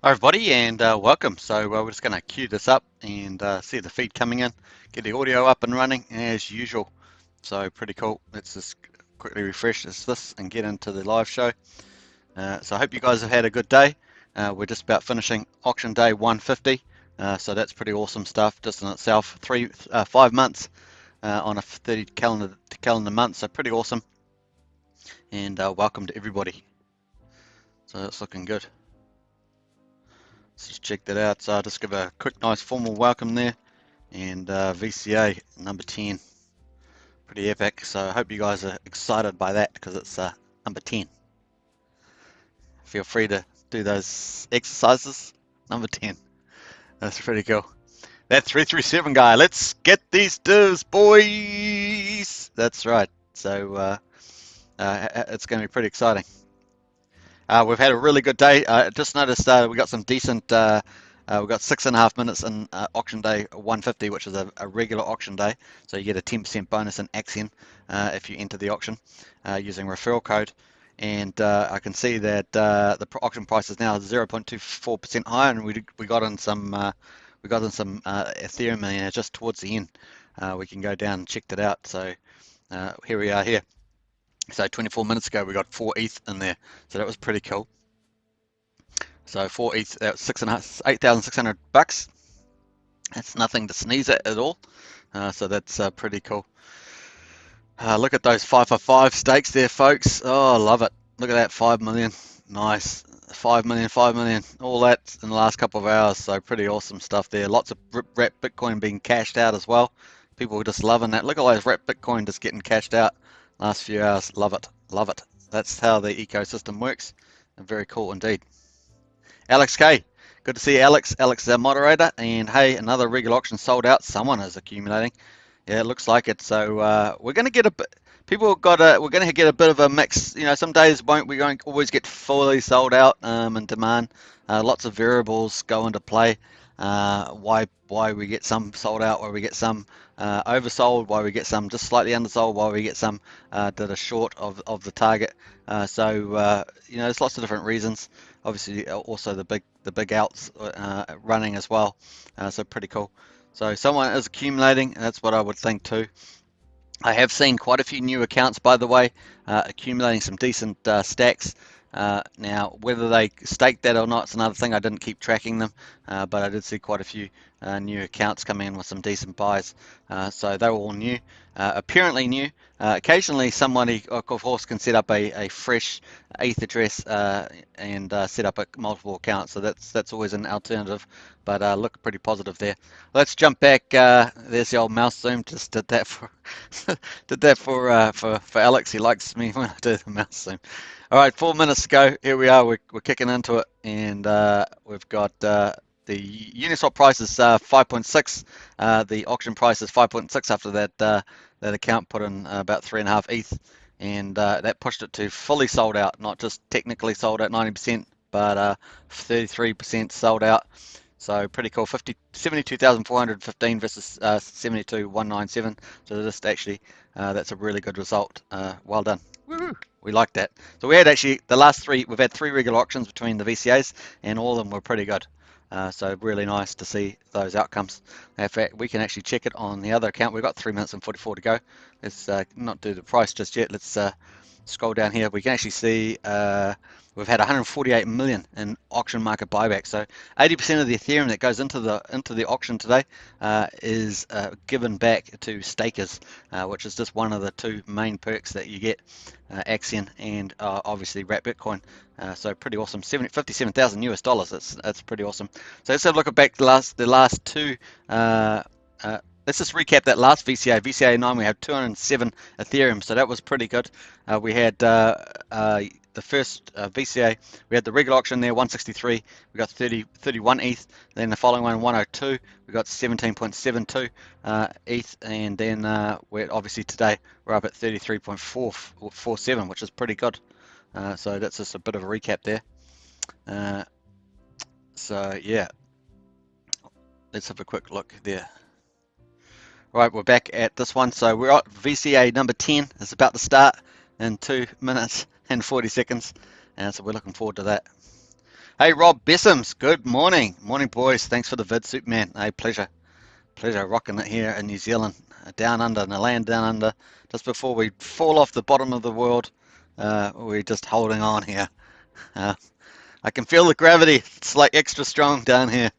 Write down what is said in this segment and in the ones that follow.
Hi everybody, and welcome. So we're just going to queue this up and see the feed coming in, get the audio up and running as usual. So pretty cool. Let's just quickly refresh this and get into the live show. So I hope you guys have had a good day. We're just about finishing auction day 150, so that's pretty awesome stuff just in itself. 5 months on a 30 calendar month, so pretty awesome. And welcome to everybody. So that's looking good. Let's just check that out. So I'll just give a quick, nice, formal welcome there. And VCA number 10, pretty epic. So I hope you guys are excited by that because it's number 10. Feel free to do those exercises. Number 10. That's pretty cool. That 337 guy. Let's get these DIVS, boys. That's right. So it's going to be pretty exciting. We've had a really good day. Just noticed we got some decent. We've got 6.5 minutes in auction day 150, which is a regular auction day. So you get a 10% bonus in Axion if you enter the auction using referral code. And I can see that the auction price is now 0.24% higher, and we got in some Ethereum just towards the end. We can go down and check that out. So here we are here. So 24 minutes ago we got 4 ETH in there, so that was pretty cool. So 4 ETH, that was 8,600 bucks. That's nothing to sneeze at all. So that's pretty cool. Look at those 555 stakes there, folks. Oh, I love it. Look at that, 5 million. Nice. 5 million, 5 million. All that in the last couple of hours. So pretty awesome stuff there. Lots of wrap Bitcoin being cashed out as well. People are just loving that. Look at all those wrap Bitcoin just getting cashed out last few hours. Love it. Love it. That's how the ecosystem works. And very cool indeed. Alex K. Good to see you, Alex. Alex is our moderator. And hey, another regular auction sold out. Someone is accumulating. Yeah, it looks like it. So we're going to get a bit. We're going to get a bit of a mix. You know, some days we won't always get fully sold out in demand. Lots of variables go into play. Why we get some sold out, why we get some oversold, why we get some just slightly undersold, why we get some that are short of the target. So you know, there's lots of different reasons. Obviously, also the big outs running as well. So pretty cool. So someone is accumulating, and that's what I would think too. I have seen quite a few new accounts, by the way, accumulating some decent stacks. Now, whether they staked that or not, it's another thing. I didn't keep tracking them, but I did see quite a few new accounts come in with some decent buys. So they were all new, apparently new. Occasionally, somebody, of course, can set up a fresh ETH address and set up multiple accounts. So that's always an alternative, but look pretty positive there. Let's jump back. There's the old mouse zoom. Just did that for for Alex. He likes me when I do the mouse zoom. All right, 4 minutes ago, here we are. We're kicking into it, and we've got the Uniswap price is 5.6. The auction price is 5.6 after that account put in about 3.5 ETH, and that pushed it to fully sold out, not just technically sold out 90%, but 33% sold out. So pretty cool. 72,415 versus 72,197. So just actually, that's a really good result. Well done. Woo-hoo. We like that. So we had actually we've had 3 regular auctions between the VCAs, and all of them were pretty good. So really nice to see those outcomes. In fact, we can actually check it on the other account. We've got 3 minutes and 44 to go. Let's not do the price just yet. Let's scroll down here. We can actually see we've had 148 million in auction market buyback. So 80% of the Ethereum that goes into the auction today is given back to stakers, which is just one of the 2 main perks that you get, Axion and obviously wrap Bitcoin. So pretty awesome. 57,000 US dollars. That's pretty awesome. So let's have a look at back the last 2. Let's just recap that last VCA. VCA9, we had 207 Ethereum, so that was pretty good. We had the first VCA, we had the regular auction there, 163. We got 31 ETH. Then the following one, 102. We got 17.72 ETH, and then we're obviously today we're up at 33.47, which is pretty good. So that's just a bit of a recap there. So yeah, let's have a quick look there. Right, we're back at this one. So we're at VCA number 10. It's about to start in 2 minutes and 40 seconds. And so we're looking forward to that. Hey, Rob Bessams, good morning. Morning, boys. Thanks for the vid, Superman. Hey, pleasure. Pleasure rocking it here in New Zealand, down under, in the land down under, just before we fall off the bottom of the world. We're just holding on here. Uh, I can feel the gravity. It's like extra strong down here.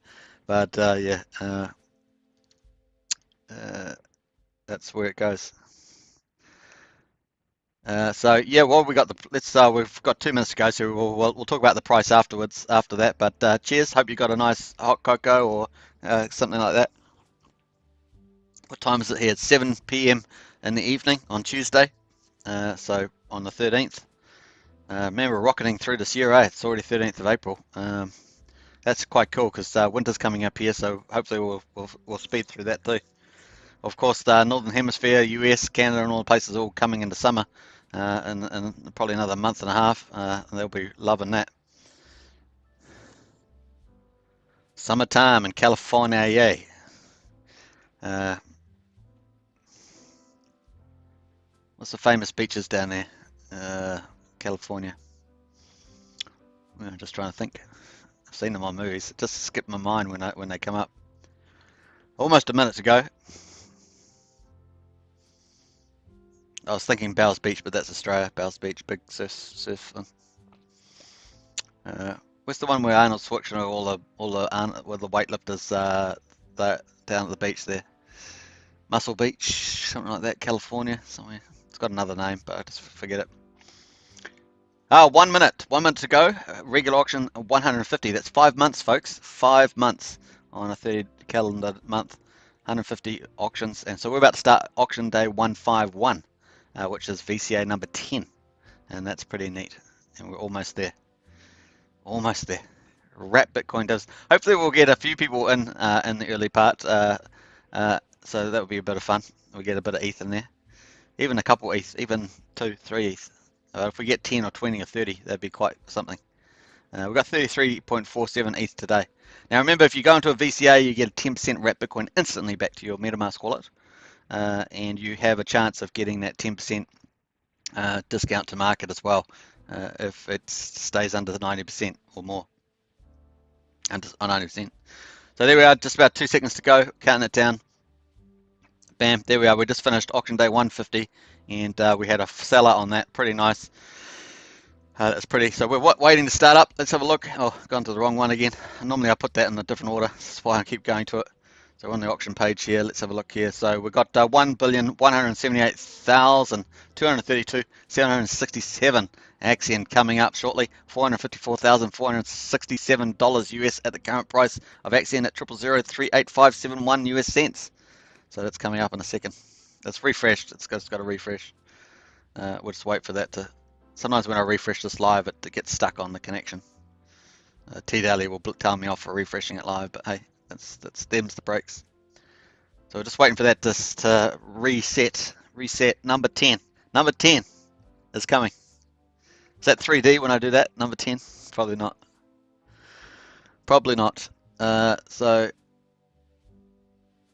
But yeah, uh, that's where it goes. So yeah, well, we got the we've got 2 minutes to go, so we'll talk about the price afterwards after that. But cheers. Hope you got a nice hot cocoa or something like that. What time is it here? It's 7 p.m. in the evening on Tuesday. So on the 13th. Man, we're rocketing through this year, eh? It's already 13th of April. That's quite cool because winter's coming up here, so hopefully we'll speed through that too. Of course, the Northern Hemisphere, US, Canada, and all the places are all coming into summer in probably another month and a half, and they'll be loving that. Summertime in California, yay. What's the famous beaches down there? California. I'm just trying to think. I've seen them on movies. It just skipped my mind when they come up. Almost a minute to go. I was thinking Bowes Beach, but that's Australia. Bowes Beach, big surf. Where's the one where Arnold Schwarzenegger, where the weightlifters, they're down at the beach there? Muscle Beach, something like that. California, somewhere. It's got another name, but I just forget it. 1 minute. 1 minute to go. Regular auction 150. That's 5 months, folks. 5 months on a 30 calendar month. 150 auctions, and so we're about to start auction day 151. Which is VCA number 10, and that's pretty neat, and we're almost there. Almost there. Wrap Bitcoin does. Hopefully we'll get a few people in the early part, so that will be a bit of fun. We'll get a bit of ETH in there, even a couple ETH, even 2, 3 ETH. If we get 10 or 20 or 30, that'd be quite something. We've got 33.47 ETH today. Now remember, if you go into a VCA, you get a 10% Wrap Bitcoin instantly back to your MetaMask wallet. And you have a chance of getting that 10% discount to market as well if it stays under the 90% or more. Under 90%. So there we are, just about 2 seconds to go, counting it down. Bam, there we are. We just finished auction day 150, and we had a seller on that. Pretty nice. That's pretty. So we're waiting to start up. Let's have a look. Oh, gone to the wrong one again. Normally I put that in a different order. That's why I keep going to it. So on the auction page here, let's have a look here. So we've got 1,178,232,767 Axion coming up shortly. $454,467 US at the current price of Axion at 0.0003857 US cents. So that's coming up in a second. It's refreshed. It's got to refresh. We'll just wait for that to. Sometimes when I refresh this live, it gets stuck on the connection. T-Daily will tell me off for refreshing it live, but hey. That's them's the breaks. So we're just waiting for that to reset. Reset number 10. Number 10 is coming. Is that 3D when I do that? Number 10? Probably not. Probably not. So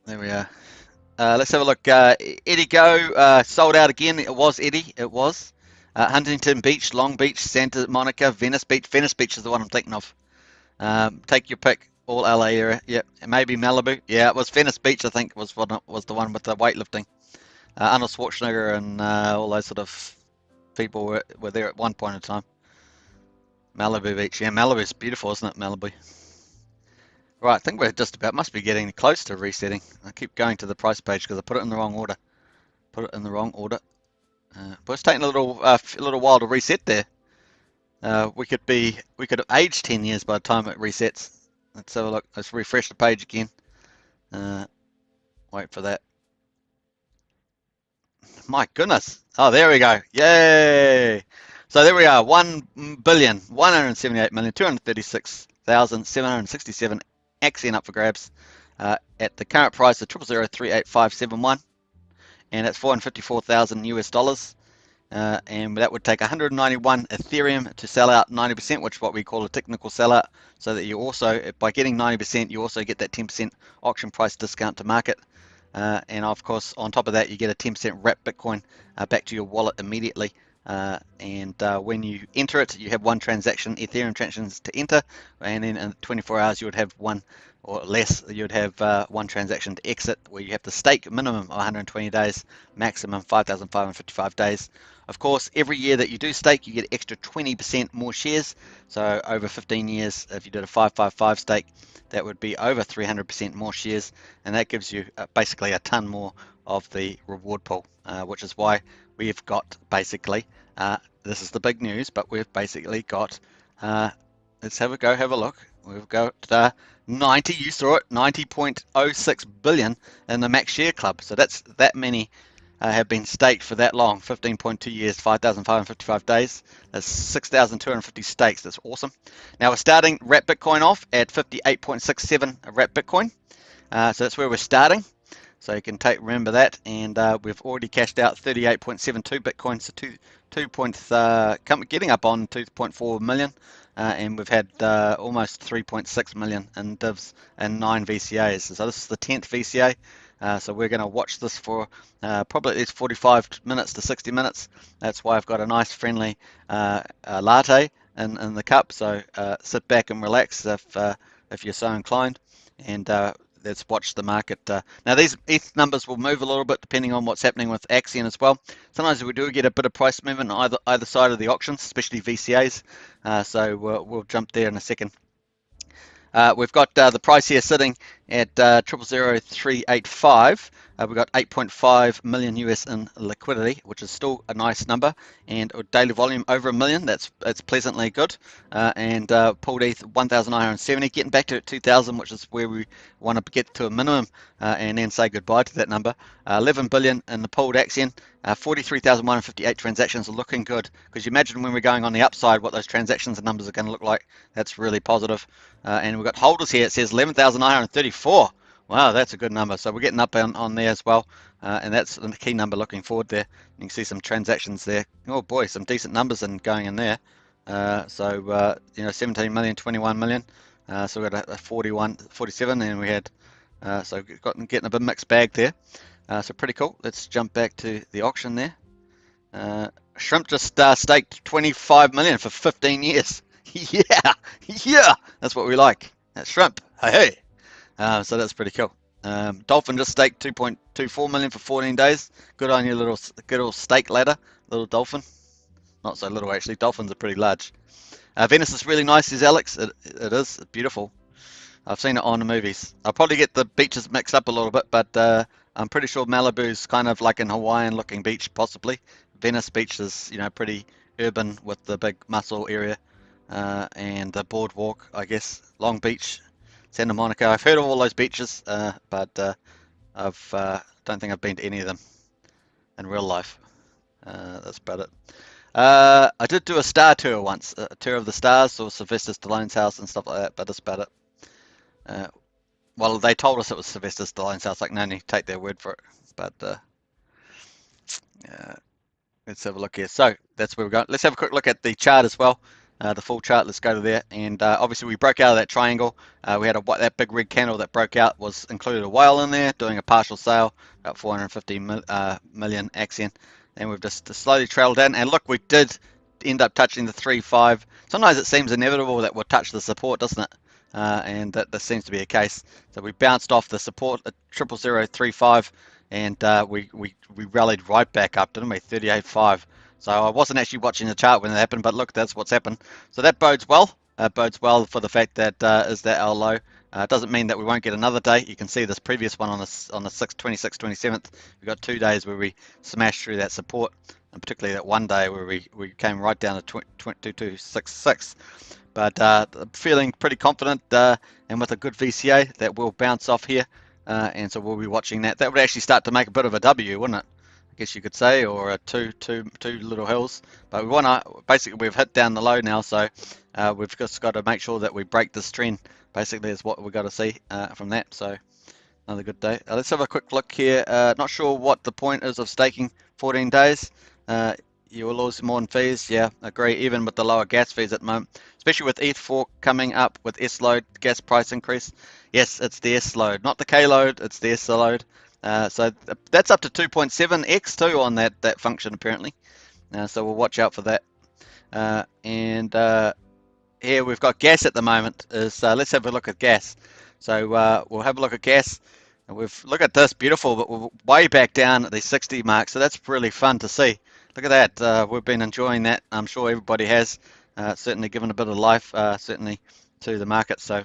there we are. Let's have a look. Eddie Go sold out again. It was Eddie. It was. Huntington Beach, Long Beach, Santa Monica, Venice Beach. Venice Beach is the one I'm thinking of. Take your pick. All LA area, yep. Maybe Malibu. Yeah, it was Venice Beach, I think, was the one with the weightlifting. Arnold Schwarzenegger and all those sort of people were there at one point in time. Malibu Beach, yeah, Malibu's beautiful, isn't it, Malibu? Right, I think we're just about, must be getting close to resetting. I keep going to the price page because I put it in the wrong order. But it's taking a little while to reset there. We could have aged 10 years by the time it resets. Let's have a look. Let's refresh the page again. Wait for that. My goodness. Oh, there we go. Yay. So there we are. 1,178,236,767 Axion up for grabs at the current price of 0.0003857 and that's 454,000 US dollars. And that would take 191 Ethereum to sell out 90%, which is what we call a technical sellout, so that you also, by getting 90%, you also get that 10% auction price discount to market. And of course, on top of that, you get a 10% wrap Bitcoin back to your wallet immediately and when you enter it, you have one transaction, Ethereum transactions to enter, and then in 24 hours you would have one, or less, you'd have one transaction to exit, where you have to stake minimum 120 days, maximum 5,555 days. Of course, every year that you do stake, you get extra 20% more shares. So over 15 years, if you did a 555 stake, that would be over 300% more shares, and that gives you basically a ton more of the reward pool, which is why we've got basically, this is the big news, but we've basically got, let's have a look. We've got 90, you saw it, 90.06 billion in the max share club. So that's that many have been staked for that long, 15.2 years, 5,555 days. That's 6,250 stakes. That's awesome. Now we're starting wrap Bitcoin off at 58.67 wrap Bitcoin. So that's where we're starting. So you can remember that, and we've already cashed out 38.72 Bitcoin, so getting up on 2.4 million, and we've had almost 3.6 million in DIVS and 9 VCAs. So this is the 10th VCA. So we're going to watch this for probably at least 45 minutes to 60 minutes. That's why I've got a nice friendly latte in the cup. So sit back and relax if you're so inclined, and let's watch the market. Now these ETH numbers will move a little bit depending on what's happening with Axion as well. Sometimes we do get a bit of price movement on either side of the auctions, especially VCAs. So we'll jump there in a second. We've got the price here sitting at 000385. We've got 8.5 million US in liquidity, which is still a nice number, and a daily volume over 1 million. That's pleasantly good. And pulled ETH 1,970, getting back to 2,000, which is where we want to get to a minimum, and then say goodbye to that number. 11 billion in the pulled Axion. 43,158 transactions are looking good, because you imagine when we're going on the upside what those transactions and numbers are going to look like. That's really positive. And we've got holders here. It says 11,934. Wow, that's a good number. So we're getting up on there as well, and that's the key number looking forward there. You can see some transactions there. Oh boy, some decent numbers going in there. So 17 million, 21 million. So we got a 41, 47, and we had so getting a bit mixed bag there. So pretty cool. Let's jump back to the auction there. Shrimp just staked 25 million for 15 years. yeah, that's what we like. That's shrimp. Hey. So that's pretty cool. Dolphin just staked 2.24 million for 14 days. Good on you, little stake ladder, little dolphin. Not so little actually. Dolphins are pretty large. Venice is really nice, says Alex. It is beautiful. I've seen it on the movies. I'll probably get the beaches mixed up a little bit, but I'm pretty sure Malibu's kind of like an Hawaiian-looking beach, possibly. Venice Beach is, pretty urban with the big muscle area, and the boardwalk, I guess. Long Beach, Santa Monica. I've heard of all those beaches, but I don't think I've been to any of them in real life. That's about it. I did do a star tour once, a tour of the stars, or Sylvester Stallone's house and stuff like that, but that's about it. Well, they told us it was Sylvester Stallone's house. Like, no need to take their word for it. But let's have a look here. So that's where we're going. Let's have a quick look at the chart as well. The full chart. Let's go to there. And obviously we broke out of that triangle. We had that big red candle that broke out, was included a whale in there, doing a partial sale, about 450 million Axion. And we've just slowly trailed down. And look, we did end up touching the 3.5. Sometimes it seems inevitable that we'll touch the support, doesn't it? And that this seems to be a case. So we bounced off the support at 0003.5, and we rallied right back up, didn't we? 38.5. So I wasn't actually watching the chart when it happened, but look, that's what's happened. So that bodes well. Bodes well for the fact that is that our low. It doesn't mean that we won't get another day. You can see this previous one on the 6th, 26th, 27th. We've got 2 days where we smashed through that support, and particularly that one day where we came right down to 2266. But I'm feeling pretty confident, and with a good VCA, that we'll bounce off here, and so we'll be watching that. That would actually start to make a bit of a W, wouldn't it? I guess you could say, or a two little hills. But we want to basically, we've hit down the low now, so we've just got to make sure that we break this trend. Basically, is what we've got to see from that. So another good day. Let's have a quick look here. Not sure what the point is of staking 14 days. You will lose more in fees. Yeah, agree. Even with the lower gas fees at the moment, especially with ETH4 coming up with S load gas price increase. Yes, it's the S load, not the K load. It's the S load. So that's up to 2.7x too on that function apparently. So we'll watch out for that. And here we've got gas at the moment. Let's have a look at gas. So we'll have a look at gas. And look at this, beautiful, but we're way back down at the 60 mark. So that's really fun to see. Look at that. We've been enjoying that. I'm sure everybody has. Certainly given a bit of life, certainly to the market. So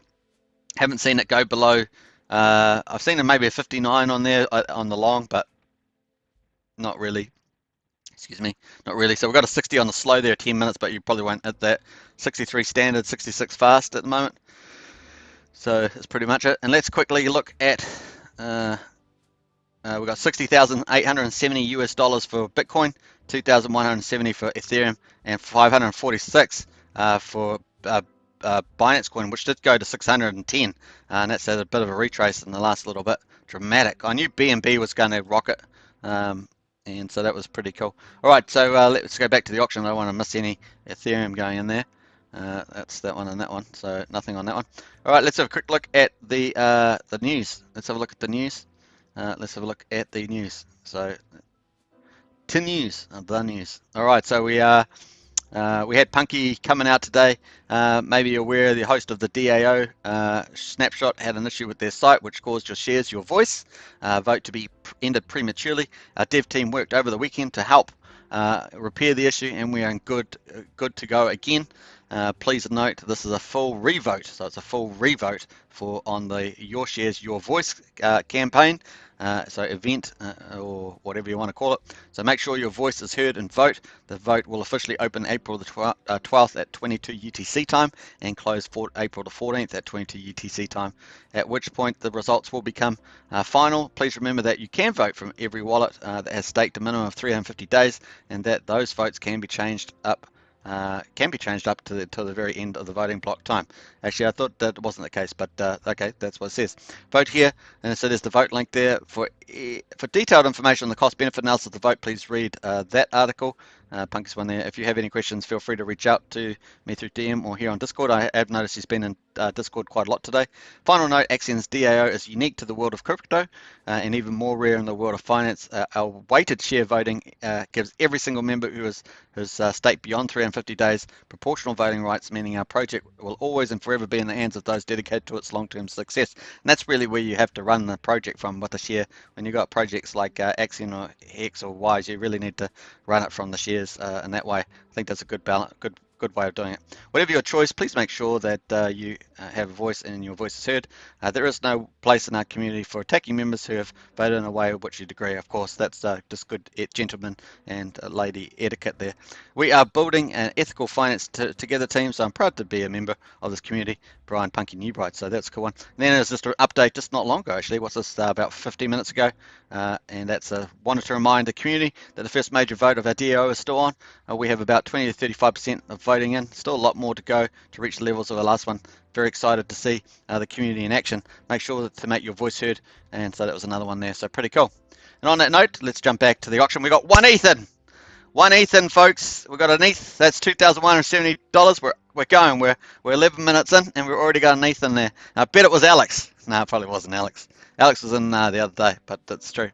haven't seen it go below. I've seen it maybe a 59 on there on the long, but not really. Excuse me, not really. So we've got a 60 on the slow there, 10 minutes, but you probably won't hit that. 63 standard, 66 fast at the moment. So that's pretty much it. And let's quickly look at, we've got 60,870 US dollars for Bitcoin, 2,170 for Ethereum, and 546 for Binance Coin, which did go to 610, and that's had a bit of a retrace in the last little bit. Dramatic. I knew BNB was going to rocket, and so that was pretty cool. All right, so let's go back to the auction. I don't want to miss any Ethereum going in there. That's that one and that one, so nothing on that one. All right, let's have a quick look at the news. Let's have a look at the news. Let's have a look at the news. So, the news. All right, so we had Punky coming out today. Maybe you're aware the host of the DAO snapshot had an issue with their site, which caused your shares, your voice vote to be ended prematurely. Our dev team worked over the weekend to help repair the issue, and we are good to go again. Please note this is a full revote, so it's a full revote on the Your Shares, Your Voice campaign. So event or whatever you want to call it. So make sure your voice is heard and vote. The vote will officially open April the 12th at 22 UTC time and close April the 14th at 22 UTC time, at which point the results will become final. Please remember that you can vote from every wallet that has staked a minimum of 350 days, and that those votes can be changed up to the very end of the voting block time. Actually, I thought that wasn't the case, but okay, that's what it says. Vote here, and so there's the vote link there. For detailed information on the cost-benefit analysis of the vote, please read that article. Punky's one there. If you have any questions, feel free to reach out to me through DM or here on Discord. I have noticed he's been in Discord quite a lot today. Final note, Axion's DAO is unique to the world of crypto and even more rare in the world of finance. Our weighted share voting gives every single member who has staked beyond 350 days proportional voting rights, meaning our project will always and forever be in the hands of those dedicated to its long-term success. And that's really where you have to run the project from, with a share. When you've got projects like Axion or Hex or Wise, you really need to run it from the shares in that way. I think that's a good balance, good way of doing it. Whatever your choice, please make sure that you have a voice and your voice is heard. There is no place in our community for attacking members who have voted in a way of which you agree. Of course, that's just good gentleman and lady etiquette there. We are building an ethical finance together team, so I'm proud to be a member of this community. Brian Punky Newbright, so that's a cool one. And then there's just an update just not long ago, actually. What's this, about 15 minutes ago, and that's wanted to remind the community that the first major vote of our DAO is still on. We have about 20 to 35% of voting in, still a lot more to go to reach the levels of the last one. Very excited to see the community in action. Make sure to make your voice heard, and so that was another one there, so pretty cool. And on that note, let's jump back to the auction. We got one ETH in. One ETH in, folks. We've got an ETH. That's $2,170. We're going. We're 11 minutes in, and we've already got an ETH in there. I bet it was Alex. No, it probably wasn't Alex. Alex was in the other day, but that's true.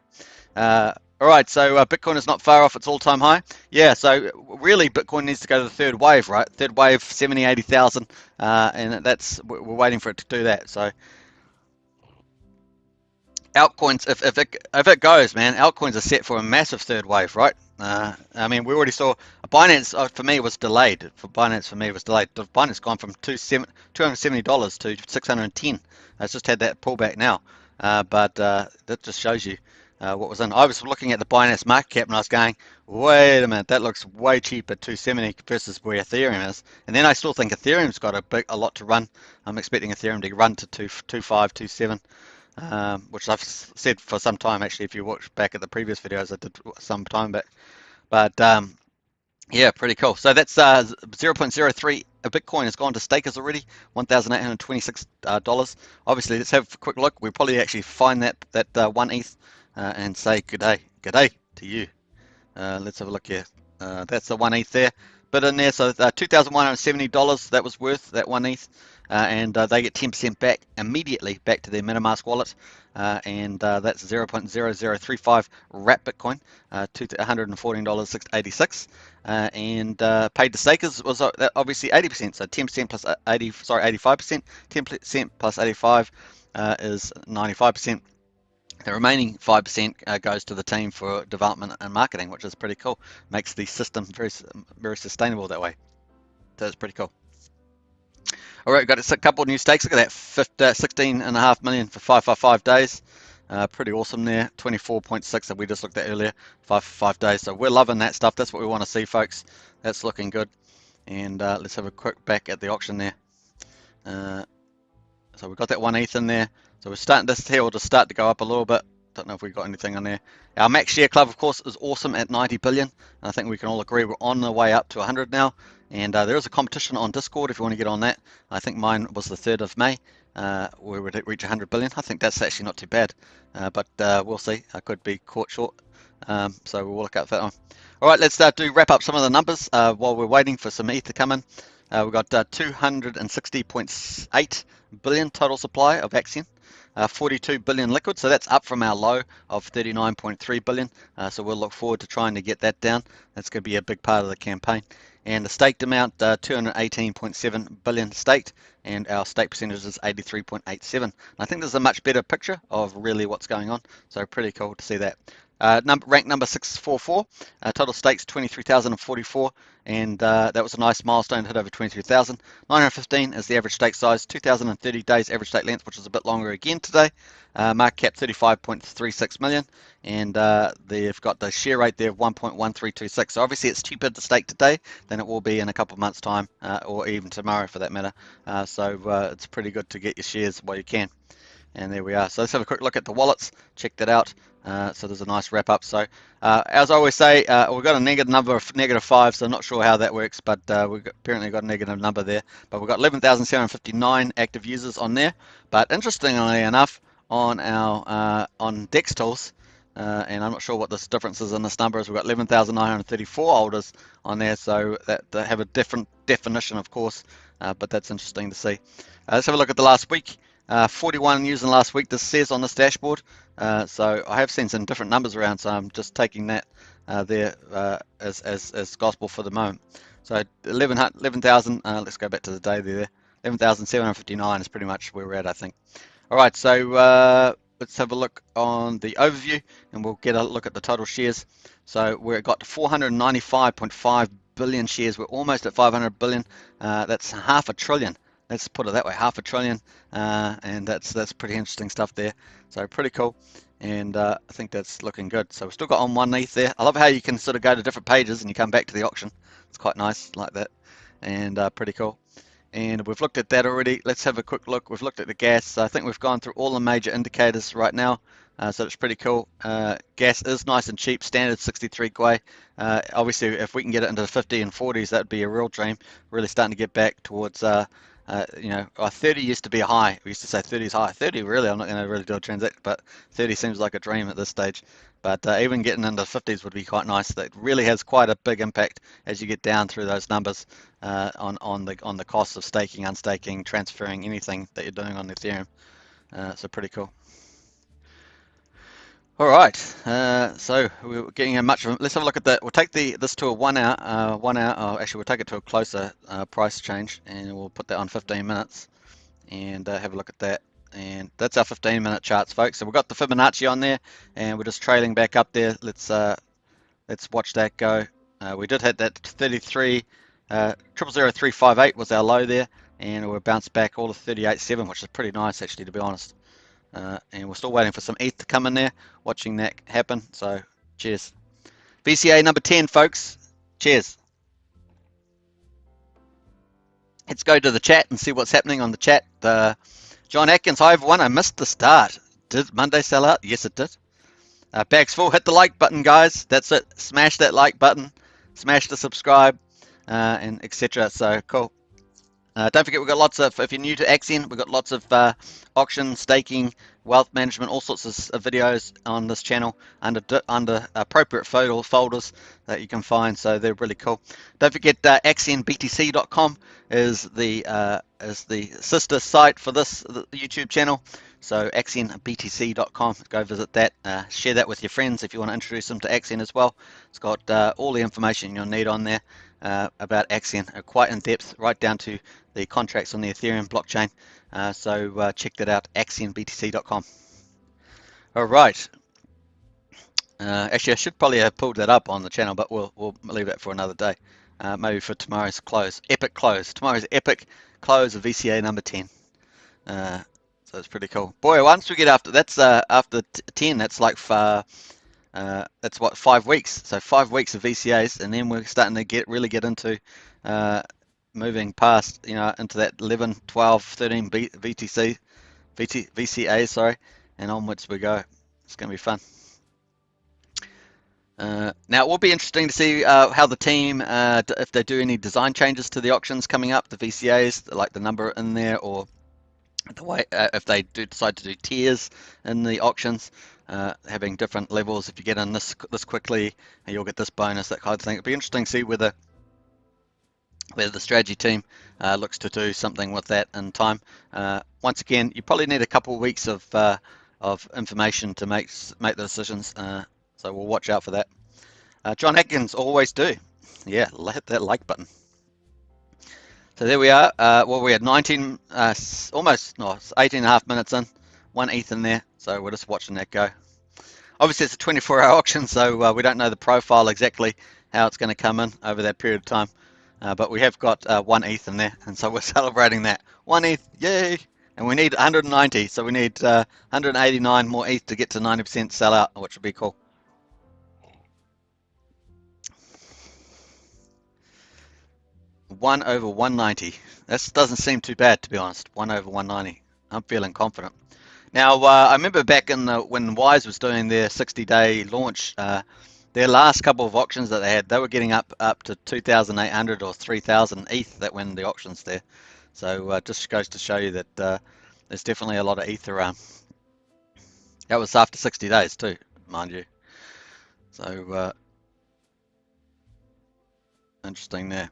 All right, so Bitcoin is not far off its all-time high. Yeah, so really Bitcoin needs to go to the third wave, right? Third wave, 70, 80,000, and we're waiting for it to do that. So altcoins, if it goes, man, altcoins are set for a massive third wave, right? I mean, we already saw Binance for me was delayed. Binance gone from $270 to 610. It's just had that pullback now, but that just shows you what was in. I was looking at the Binance market cap and I was going, wait a minute, that looks way cheap at 270 versus where Ethereum is. And then I still think Ethereum's got a lot to run. I'm expecting Ethereum to run to 2.5, 2.7. Which I've said for some time, actually. If you watch back at the previous videos I did some time back, but yeah, pretty cool. So that's 0.03 a Bitcoin has gone to stakers already, $1,826. Obviously, let's have a quick look. We'll probably actually find that one ETH and say good day to you. Let's have a look here. That's the one ETH there. bit in there. So $2,170 that was worth, that 1 ETH. And they get 10% back immediately back to their MetaMask wallet. And that's 0.0035 wrap Bitcoin to $114.86. And paid to stakers was obviously 80%, so 10% plus 80, sorry, 85%. 10% plus 85 is 95%. The remaining 5% goes to the team for development and marketing, which is pretty cool. Makes the system very sustainable that way. So it's pretty cool. All right, got a couple of new stakes. Look at that, 16.5 million for 555 days. Pretty awesome there. 24.6 that we just looked at earlier, 5 days. So we're loving that stuff. That's what we want to see, folks. That's looking good. And let's have a quick back at the auction there. So we've got that 1 ETH in there. So we're starting this here will just start to go up a little bit. Don't know if we've got anything on there. Our max share club, of course, is awesome at 90 billion. And I think we can all agree we're on the way up to 100 now. And there is a competition on Discord if you want to get on that. I think mine was the 3rd of May. We would reach 100 billion. I think that's actually not too bad. But we'll see. I could be caught short. So we'll look out for that one. All right, let's wrap up some of the numbers while we're waiting for some ETH to come in. We've got 260.8 billion total supply of Axion. 42 billion liquid, so that's up from our low of 39.3 billion. So we'll look forward to trying to get that down. That's going to be a big part of the campaign. And the staked amount, 218.7 billion staked, and our stake percentage is 83.87. I think there's a much better picture of really what's going on, so pretty cool to see that. Rank number 644, total stakes 23,044, and that was a nice milestone, hit over 23,000. 915 is the average stake size, 2,030 days average stake length, which is a bit longer again today. Market cap 35.36 million, and they've got the share rate there of 1.1326. So obviously it's cheaper to stake today than it will be in a couple of months' time, or even tomorrow for that matter. So it's pretty good to get your shares while you can. And there we are. So let's have a quick look at the wallets. Check that out. So there's a nice wrap up. So as I always say, we've got a negative number of -5, so I'm not sure how that works, but we've apparently got a negative number there. But we've got 11,759 active users on there. But interestingly enough, on our on DEX tools, and I'm not sure what the difference is in this number, is we've got 11,934 holders on there, so that they have a different definition, of course, but that's interesting to see. Let's have a look at the last week. 41 using last week, this says on this dashboard. So I have seen some different numbers around, so I'm just taking that there as gospel for the moment. So 11,000, let's go back to the day there. 11,759 is pretty much where we're at, I think. All right, so let's have a look on the overview, and we'll get a look at the total shares. So we've got 495.5 billion shares. We're almost at 500 billion. That's half a trillion. Let's put it that way, half a trillion, and that's pretty interesting stuff there. So pretty cool, and I think that's looking good. So we've still got on 1 ETH there. I love how you can sort of go to different pages and you come back to the auction. It's quite nice like that, and pretty cool. And we've looked at that already. Let's have a quick look. We've looked at the gas. So I think we've gone through all the major indicators right now. So it's pretty cool. Gas is nice and cheap, standard 63 Gwei. Obviously, if we can get it into the 50 and 40s, that'd be a real dream. Really starting to get back towards 30 used to be a high. We used to say 30 is high. 30 really, I'm not going to really do a transaction, but 30 seems like a dream at this stage. But even getting into 50s would be quite nice. That really has quite a big impact as you get down through those numbers on the costs of staking, unstaking, transferring, anything that you're doing on Ethereum. So pretty cool. All right, so we're getting a much of. Let's have a look at that. We'll take this to a 1 hour. Actually, we'll take it to a closer price change, and we'll put that on 15 minutes, and have a look at that. And that's our 15-minute charts, folks. So we've got the Fibonacci on there, and we're just trailing back up there. Let's watch that go. We did hit that 33, 000358 was our low there, and we're bounced back all to 38.7, which is pretty nice actually, to be honest. And we're still waiting for some ETH to come in there, watching that happen. So cheers. VCA number 10, folks. Cheers. Let's go to the chat and see what's happening on the chat. John Atkins, hi everyone. I missed the start. Did Monday sell out? Yes, it did. Bags full. Hit the like button, guys. That's it. Smash that like button. Smash the subscribe, and etc. So cool. Don't forget, we've got lots of, if you're new to Axion, we've got lots of auction, staking, wealth management, all sorts of videos on this channel under appropriate folders that you can find, so they're really cool. Don't forget, AxionBTC.com is the sister site for this YouTube channel. So AxionBTC.com, go visit that. Share that with your friends if you want to introduce them to Axion as well. It's got all the information you'll need on there about Axion, quite in depth, right down to the contracts on the Ethereum blockchain. So check that out, AxionBTC.com. All right. Actually, I should probably have pulled that up on the channel, but we'll leave that for another day. Maybe for tomorrow's close. Epic close. Tomorrow's epic close of VCA number 10. So it's pretty cool. Boy, once we get after 10, that's like that's what, 5 weeks. So 5 weeks of VCAs, and then we're starting to really get into moving past, into that 11, 12, 13 VCA, sorry, and onwards we go. It's going to be fun. Now it will be interesting to see how the team, if they do any design changes to the auctions coming up, the VCAs, like the number in there, or the way if they do decide to do tiers in the auctions, having different levels. If you get in this quickly, you'll get this bonus, that kind of thing. It'll be interesting to see whether the strategy team looks to do something with that in time. Once again, you probably need a couple of weeks of information to make the decisions. So we'll watch out for that. John Atkins, always do. Yeah, hit that like button. So there we are. Well, we had 19, almost 18 and a half minutes in, 1 ETH in there. So we're just watching that go. Obviously, it's a 24-hour auction, so we don't know the profile exactly how it's going to come in over that period of time. But we have got 1 ETH in there, and so we're celebrating that. 1 ETH, yay! And we need 190, so we need 189 more ETH to get to 90% sellout, which would be cool. One over 190. This doesn't seem too bad, to be honest. 1 over 190. I'm feeling confident. Now, I remember back when Wise was doing their 60-day launch, their last couple of auctions that they were getting up to 2,800 or 3,000 ETH that win the auctions there. So just goes to show you that there's definitely a lot of ETH around. That was after 60 days too, mind you. So interesting there.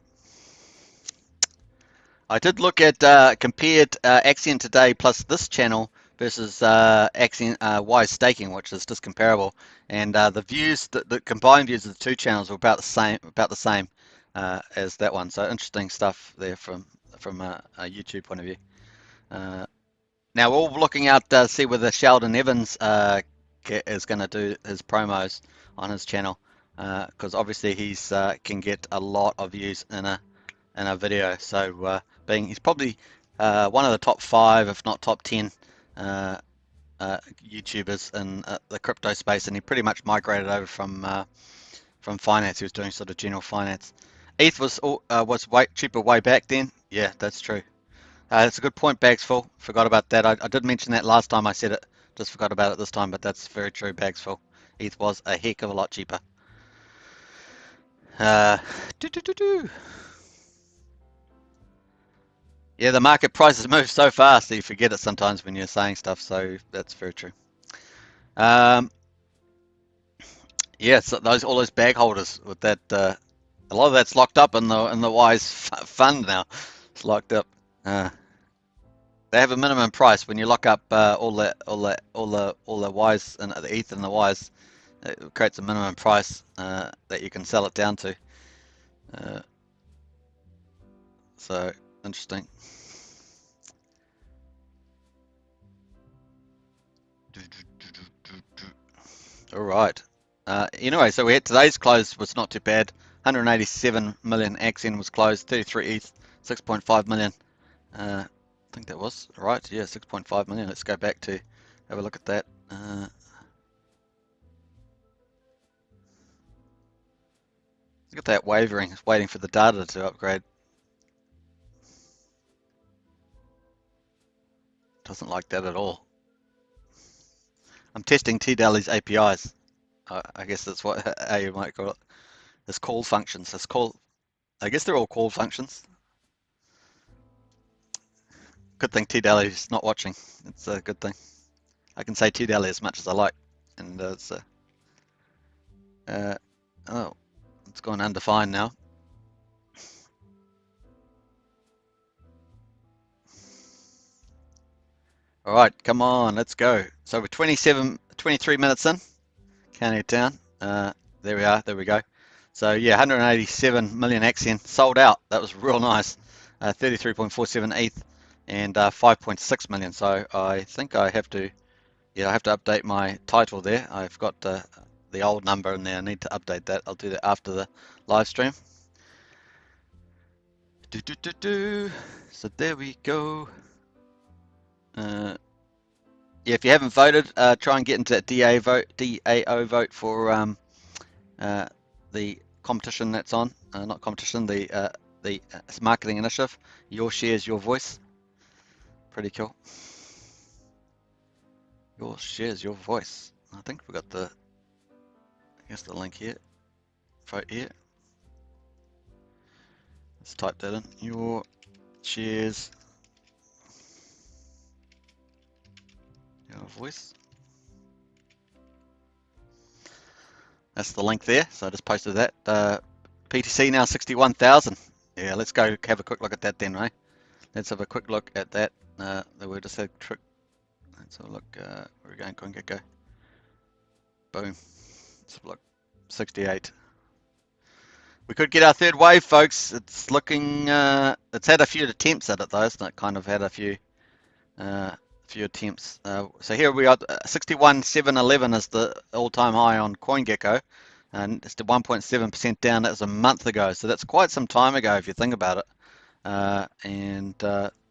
I did look at compared Axion today plus this channel versus Axion Wise staking, which is just comparable, and the views, the combined views of the two channels were about the same as that one. So interesting stuff there from a YouTube point of view. Now we're all looking out to see whether Sheldon Evans is going to do his promos on his channel, because obviously he's can get a lot of views in a video. So he's probably one of the top 5, if not top 10 YouTubers in the crypto space, and he pretty much migrated over from finance. He was doing sort of general finance. ETH was way cheaper way back then. Yeah, that's true. That's a good point, Bags Full. Forgot about that. I did mention that last time I said it. Just forgot about it this time, but that's very true, Bags Full. ETH was a heck of a lot cheaper. Yeah, the market prices move so fast that you forget it sometimes when you're saying stuff, so that's very true. Yeah, so all those bag holders with that, a lot of that's locked up in the Wise fund now. It's locked up. They have a minimum price when you lock up all the Wise and the ETH and the Wise. It creates a minimum price that you can sell it down to. So interesting. All right. Anyway, so we had today's close was not too bad. 187 million Axion was closed. 33 ETH, 6.5 million. I think that was right. Yeah, 6.5 million. Let's go back to have a look at that. Look at that wavering. It's waiting for the data to upgrade. Doesn't like that at all. I'm testing T-Daily's APIs. I guess that's how you might call it. It's call functions. I guess they're all call functions. good thing T-Daly is not watching. It's a good thing. I can say T-Daly as much as I like, and oh, it's gone undefined now. All right, come on, let's go. So we're 23 minutes in, counting it down. There we are, there we go. So yeah, 187 million Axion sold out. That was real nice. 33.47 ETH and 5.6 million. So I think I have to, I have to update my title there. I've got the old number in there. I need to update that. I'll do that after the live stream. So there we go. Yeah, if you haven't voted, try and get into that DAO vote for the competition that's on. Not competition, the marketing initiative. Your shares, your voice. Pretty cool. Your shares, your voice. I think we got the link here. Vote here. Let's type that in. Your shares, your voice. That's the link there. So I just posted that. PTC now 61,000. Yeah, let's go have a quick look at that then, right? Let's have a quick look at that. We'll just have a trick. Let's have a look. Where are we going? Go. Boom. Let's have a look. 68. We could get our third wave, folks. It's looking. It's had a few attempts at it though. It's not kind of had a few attempts. So here we are. 61,711 is the all-time high on CoinGecko, and it's 1.7% down. That was a month ago. So that's quite some time ago if you think about it.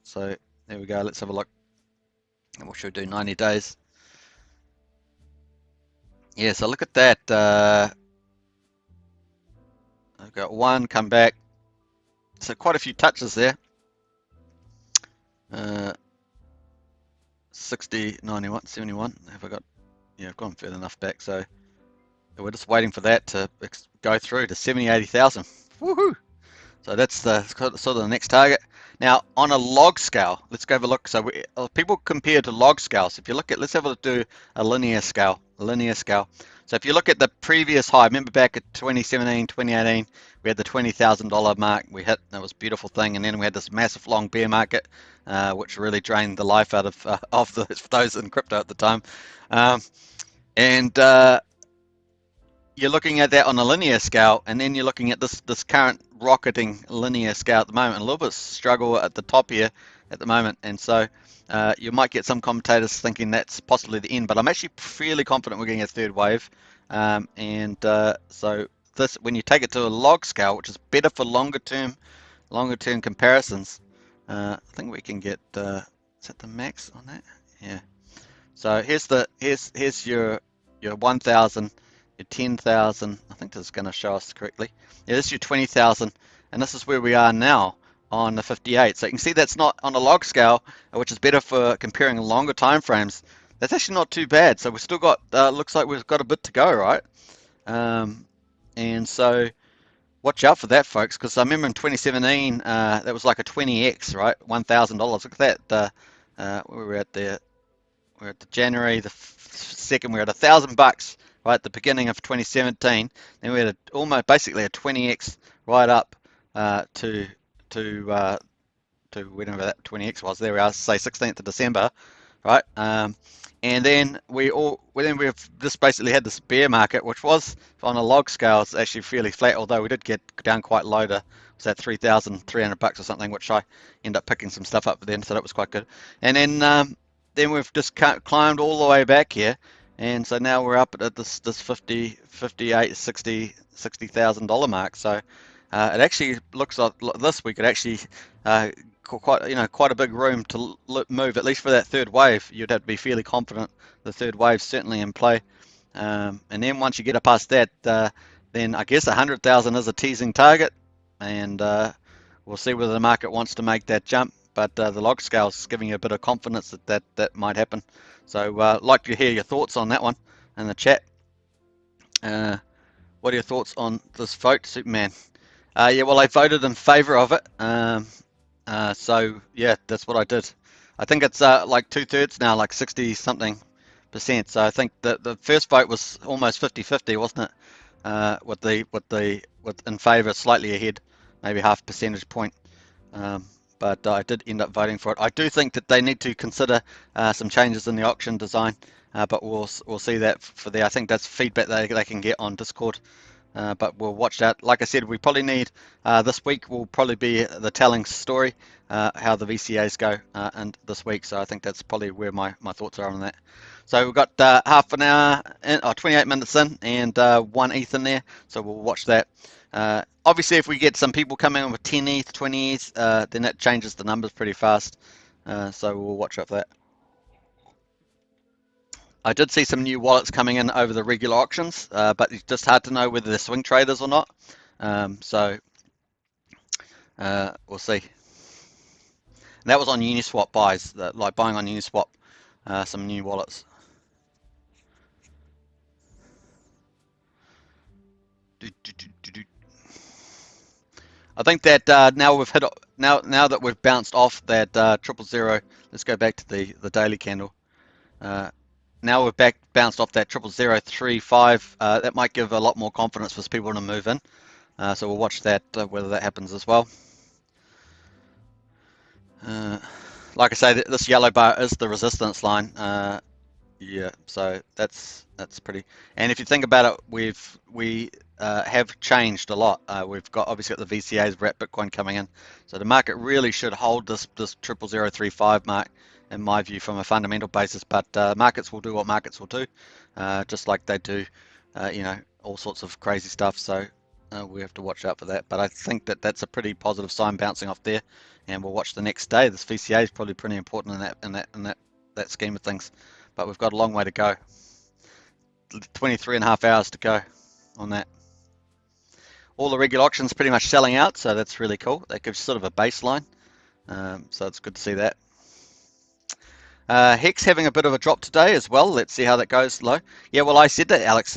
So there we go. Let's have a look. And what should we do? 90 days. Yeah. So look at that. I've got one come back. So quite a few touches there. 60, 91, 71. Have I got? Yeah, I've gone further enough back. So we're just waiting for that to go through to 70, 80,000. Woohoo! So that's the sort of the next target. Now on a log scale, let's go have a look. So people compare to log scales. If you look at, let's have a look, do a linear scale. So if you look at the previous high, remember back at 2017, 2018, we had the $20,000 mark. We hit, that was a beautiful thing, and then we had this massive long bear market, which really drained the life out of those in crypto at the time. You're looking at that on a linear scale, and then you're looking at this current rocketing linear scale at the moment. A little bit of struggle at the top here at the moment, and so you might get some commentators thinking that's possibly the end, but I'm actually fairly confident we're getting a third wave. So this, when you take it to a log scale, which is better for longer term comparisons, I think we can get. Is that the max on that? Yeah. So here's your 1,000. Your 10,000, I think this is going to show us correctly. Yeah, this is your 20,000, and this is where we are now on the 58. So you can see that's not on a log scale, which is better for comparing longer time frames. That's actually not too bad. So we've still got, looks like we've got a bit to go, right? And so watch out for that, folks, because I remember in 2017, that was like a 20x, right? $1,000. Look at that. We were at the January the 2nd, we were at $1,000. Right at the beginning of 2017, then we had almost basically a 20x right up to whenever that 20x was. There we are, say 16th of December, right? And then we've just basically had this bear market, which was on a log scale, it's actually fairly flat. Although we did get down quite low to, was that $3,300 or something, which I ended up picking some stuff up then, so that was quite good. And then we've just climbed all the way back here. And so now we're up at this 50, 58, 60,000 dollar mark. So it actually looks like this we could actually quite a big room to move, at least for that third wave. You'd have to be fairly confident the third wave's certainly in play. And then once you get past that, then I guess 100,000 is a teasing target, and we'll see whether the market wants to make that jump. But the log scale is giving you a bit of confidence that might happen. So like to hear your thoughts on that one in the chat. What are your thoughts on this vote, Superman? Yeah, well, I voted in favour of it. So yeah, that's what I did. I think it's like 2/3 now, like 60 something percent. So I think the first vote was almost 50-50, wasn't it? With in favour slightly ahead, maybe half percentage point. Um, but I did end up voting for it. I do think that they need to consider some changes in the auction design, but we'll see that for there. I think that's feedback they can get on Discord. But we'll watch that. Like I said, we probably need this week will probably be the telling story, how the VCAs go and this week. So I think that's probably where my thoughts are on that. So we've got half an hour, or 28 minutes in, and 1 ETH in there. So we'll watch that. Obviously, if we get some people coming in with 10 ETH, 20 ETH, then that changes the numbers pretty fast. So we'll watch out for that. I did see some new wallets coming in over the regular auctions, but it's just hard to know whether they're swing traders or not. So we'll see. And that was on Uniswap buys, like buying on Uniswap, some new wallets. I think that now we've hit now that we've bounced off that 000. Let's go back to the daily candle. Now we're bounced off that 00035. That might give a lot more confidence for people to move in. So we'll watch that whether that happens as well. Like I say, this yellow bar is the resistance line. Yeah, so that's pretty. And if you think about it, we have changed a lot. We've obviously got the VCA's wrap Bitcoin coming in, so the market really should hold this 00035 mark, in my view, from a fundamental basis. But markets will do what markets will do, just like they do, all sorts of crazy stuff. So we have to watch out for that. But I think that that's a pretty positive sign bouncing off there, and we'll watch the next day. This VCA is probably pretty important in that scheme of things. But we've got a long way to go. 23.5 hours to go on that. All the regular auctions pretty much selling out, so that's really cool. That gives sort of a baseline, so it's good to see that. Hex having a bit of a drop today as well. Let's see how that goes low. Yeah, well, I said that, Alex.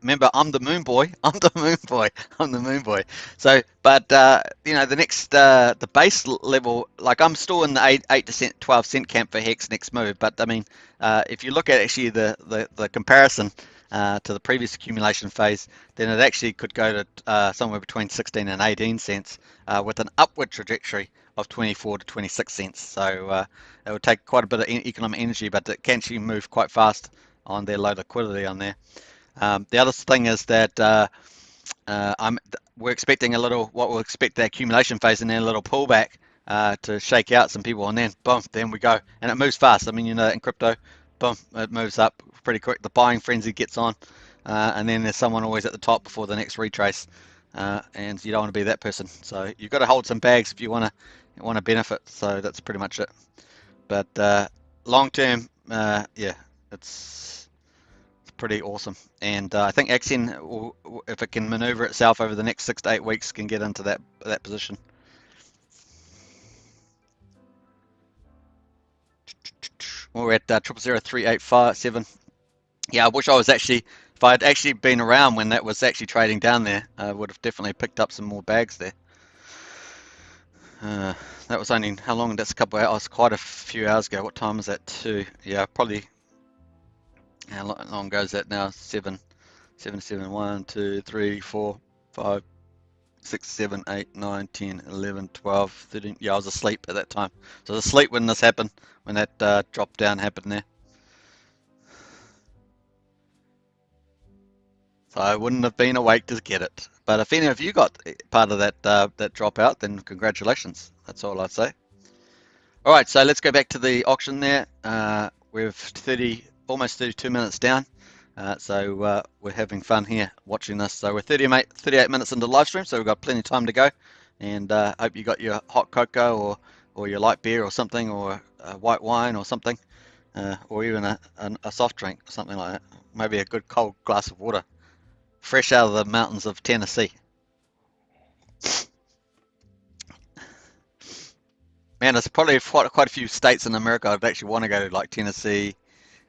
Remember, I'm the moon boy. I'm the moon boy. I'm the moon boy. So, but the next the base level, like I'm still in the 8 to 12 cent camp for Hex next move. But I mean, if you look at actually the comparison to the previous accumulation phase, then it actually could go to somewhere between 16 and 18 cents with an upward trajectory of 24 to 26 cents. So it would take quite a bit of economic energy, but it can actually move quite fast on their low liquidity on there. The other thing is that we're expecting we'll expect the accumulation phase and then a little pullback to shake out some people, and then boom, then we go, and it moves fast. I mean, in crypto, boom, it moves up pretty quick. The buying frenzy gets on, and then there's someone always at the top before the next retrace, and you don't want to be that person. So you've got to hold some bags if you want to benefit. So that's pretty much it. But long term, yeah, it's pretty awesome. And I think Axion, if it can maneuver itself over the next 6 to 8 weeks, can get into that position. We're at 0003857. Yeah, I wish I was if I'd actually been around when that was actually trading down there, I would have definitely picked up some more bags there. That was only, how long? That's a couple of hours, quite a few hours ago. What time is that? 2. Yeah, probably. How long ago is that now? 7, 1, 2, 3, 4, 5, 6, 7, 8, 9, 10, 11, 12, 13. Yeah, I was asleep at that time. So I was asleep when this happened, when that drop down happened there. So I wouldn't have been awake to get it. But if any of you got part of that dropout, then congratulations. That's all I'd say. All right, so let's go back to the auction there. We're almost 32 minutes down. So we're having fun here watching this. So we're 38 minutes into the live stream, so we've got plenty of time to go. And hope you got your hot cocoa or your light beer or something, or white wine or something, or even a soft drink or something like that. Maybe a good cold glass of water, fresh out of the mountains of Tennessee. Man, there's probably quite a few states in America I'd actually want to go to, like Tennessee,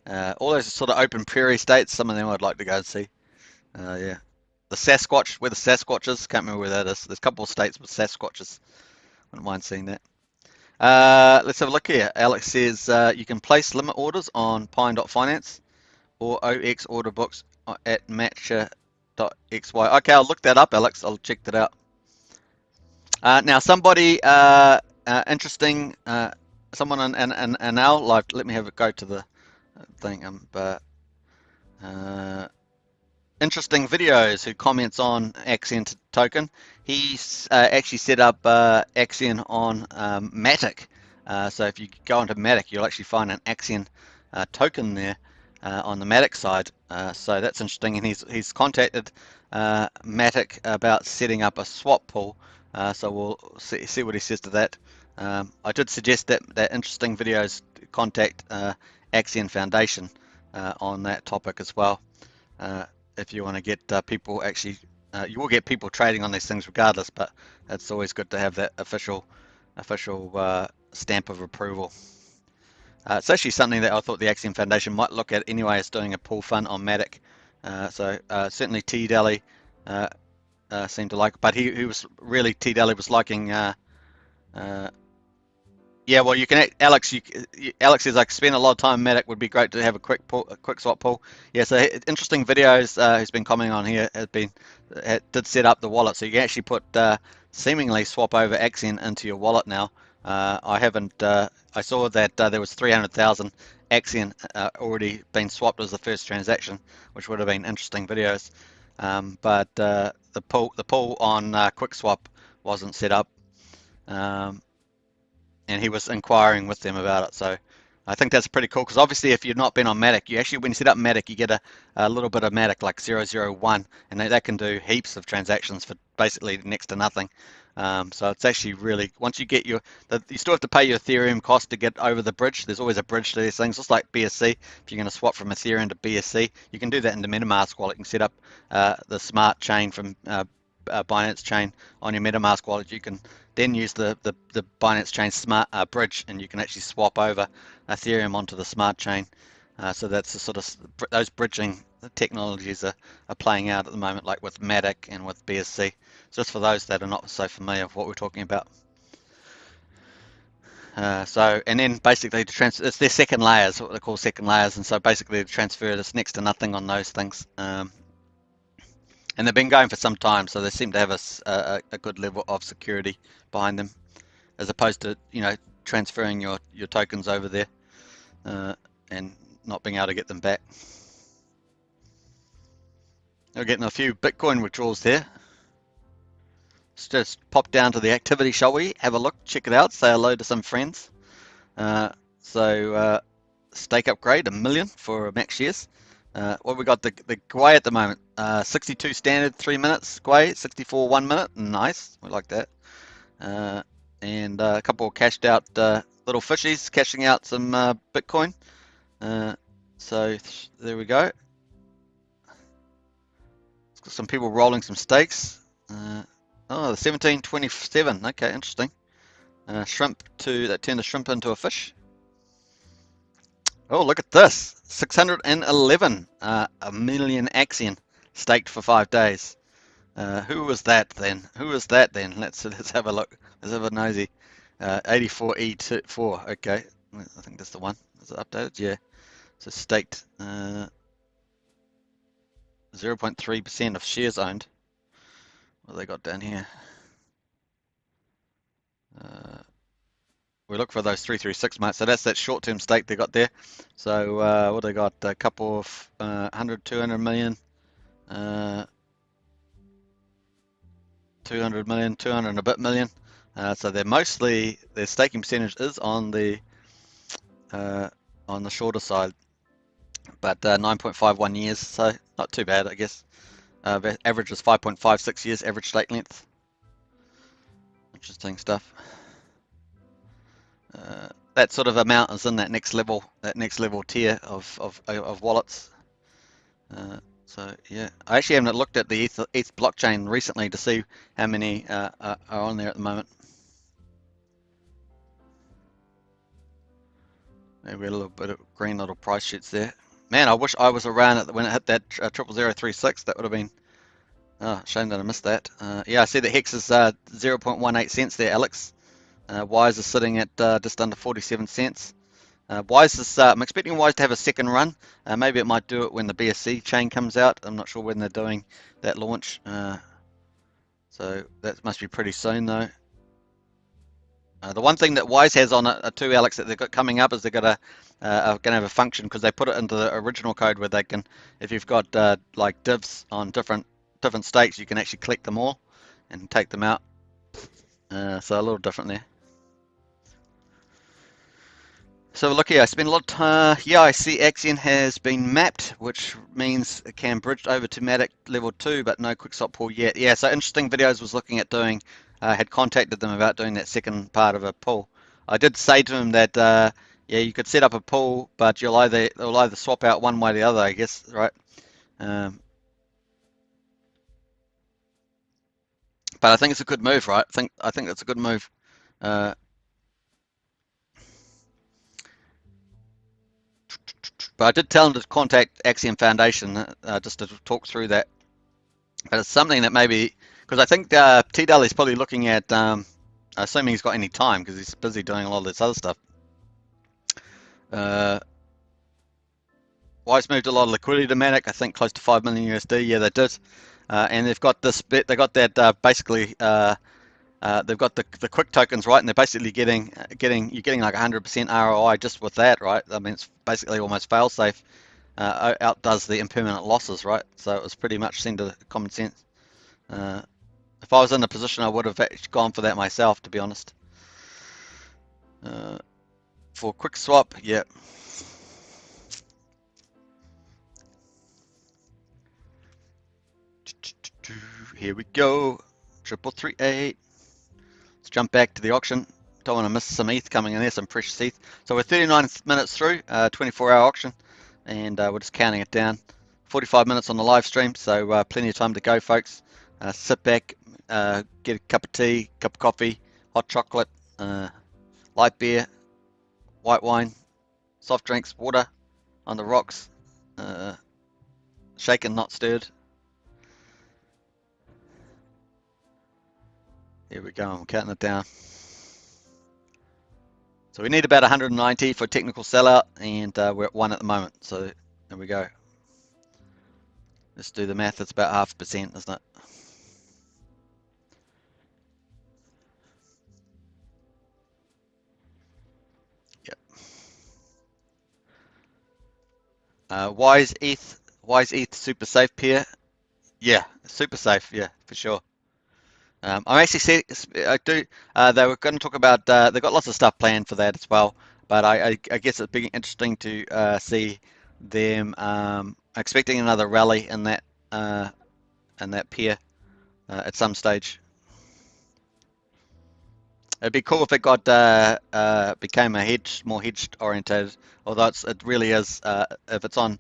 all those sort of open prairie states. Some of them I'd like to go and see. Yeah, the Sasquatch, where the Sasquatch is, can't remember where that is. There's a couple of states with Sasquatches. Wouldn't mind seeing that. Let's have a look here. Alex says you can place limit orders on Pine.finance or OX order books at matcher.xy. Okay, I'll look that up, Alex. I'll check that out. Now, somebody interesting, someone in our live. Let me have it go to the thing. Interesting videos who comments on Axion token. He's actually set up Axion on Matic. So if you go into Matic, you'll actually find an Axion token there on the Matic side. So that's interesting, and he's contacted Matic about setting up a swap pool. So we'll see what he says to that. I did suggest that interesting videos contact Axion Foundation on that topic as well. If you want to get people actually, you will get people trading on these things regardless, but it's always good to have that official stamp of approval. It's actually something that I thought the Axion Foundation might look at anyway, as doing a pool fund on Matic. So certainly T Daly seemed to like, but he was really, T Daly was liking. Yeah, well, you can, Alex. Alex says, like, spend a lot of time. Matic would be great to have a quick swap pool. Yeah, so interesting videos. Who's been commenting on here did set up the wallet, so you can actually put seemingly swap over Axion into your wallet now. I haven't. I saw that there was 300,000 Axion already been swapped as the first transaction, which would have been interesting videos. But the pool on QuickSwap wasn't set up. And he was inquiring with them about it. So I think that's pretty cool, because obviously if you've not been on Matic, you actually, when you set up Matic, you get a little bit of Matic, like 001, and that can do heaps of transactions for basically next to nothing. So it's actually really, once you get you still have to pay your Ethereum cost to get over the bridge. There's always a bridge to these things, just like BSC. If you're going to swap from Ethereum to BSC, you can do that in the MetaMask wallet. You can set up the smart chain from Binance chain on your MetaMask wallet. You can then use the Binance chain smart bridge, and you can actually swap over Ethereum onto the smart chain. So that's the sort of, those bridging technologies are playing out at the moment, like with Matic and with BSC. Just for those that are not so familiar with what we're talking about. And then basically it's their second layers, what they call second layers, and so basically to transfer this next to nothing on those things. And they've been going for some time, so they seem to have a good level of security behind them, as opposed to, transferring your tokens over there and not being able to get them back. We're getting a few Bitcoin withdrawals there. Let's just pop down to the activity, shall we? Have a look, check it out, say hello to some friends. Stake upgrade, 1 million for max shares. What we got, the Gwei at the moment, 62 standard 3 minutes Gwei, 64 1 minute, nice, we like that. And a couple of cashed out little fishies cashing out some Bitcoin. So there we go. It's got some people rolling some stakes. The 1727, okay, interesting. Shrimp that turned a shrimp into a fish. Oh, look at this, 611, 1 million Axion staked for 5 days. Who was that then? Let's have a look. Let's have a nosy. 84 E4. Okay, I think that's the one. Is it updated? Yeah. So staked 0.3% of shares owned. What have they got down here? We look for those 336 marks. So that's that short-term stake they got there. So what they got? A couple of 100, 200 million. 200 million, 200 and a bit million. So their staking percentage is on the shorter side, but 9.51 years, so not too bad, I guess. The average is 5.56 years average stake length. Interesting stuff. That sort of amount is in that next level tier of wallets. So yeah, I actually haven't looked at the ETH blockchain recently to see how many are on there at the moment. Maybe a little bit of green little price sheets there. Man, I wish I was around when it hit that 0.0036. That would have been. Oh, shame that I missed that. Yeah, I see that Hex is 0.18 cents there, Alex. Wise is sitting at just under 47 cents. Wise is, I'm expecting Wise to have a second run. Maybe it might do it when the BSC chain comes out. I'm not sure when they're doing that launch. So that must be pretty soon though. The one thing that Wise has on it too, Alex, that they've got coming up is they're going to have a function because they put it into the original code where they can, if you've got like divs on different stakes, you can actually collect them all and take them out. So a little different there. So look here, I spent a lot of time, yeah, I see Axion has been mapped, which means it can bridge over to Matic level 2, but no quick stop pull yet. Yeah, so interesting videos was looking at doing, had contacted them about doing that second part of a pull. I did say to him that, yeah, you could set up a pull, but they'll either swap out one way or the other, I guess, right? But I think it's a good move, right? I think it's a good move. But I did tell him to contact Axiom Foundation just to talk through that. But it's something that maybe, because I think T-Dell is probably looking at, assuming he's got any time, because he's busy doing a lot of this other stuff. Wise moved a lot of liquidity to Matic, I think close to 5 million USD. Yeah, they did. And they've got this bit, they got that basically, they've got the quick tokens, right? And they're basically you're getting like 100% ROI just with that, right? I mean, it's basically almost fail-safe. Outdoes the impermanent losses, right? So it was pretty much send to common sense. If I was in a position, I would have actually gone for that myself, to be honest. For quick swap, yeah. Here we go. 3338. Let's jump back to the auction. Don't want to miss some ETH coming in there, some precious ETH. So we're 39 minutes through, 24-hour auction, and we're just counting it down. 45 minutes on the live stream, so plenty of time to go, folks. Sit back, get a cup of tea, cup of coffee, hot chocolate, light beer, white wine, soft drinks, water on the rocks, shaken, not stirred. Here we go, I'm counting it down. So we need about 190 for a technical sellout, and we're at 1 at the moment. So there we go. Let's do the math. It's about 0.5%, isn't it? Yep. Wise ETH super safe pair. Yeah, super safe. Yeah, for sure. I'm actually they were going to talk about. They've got lots of stuff planned for that as well. But I guess it'd be interesting to see them expecting another rally in that pair at some stage. It'd be cool if it got became a more hedged oriented. Although it really is. If it's on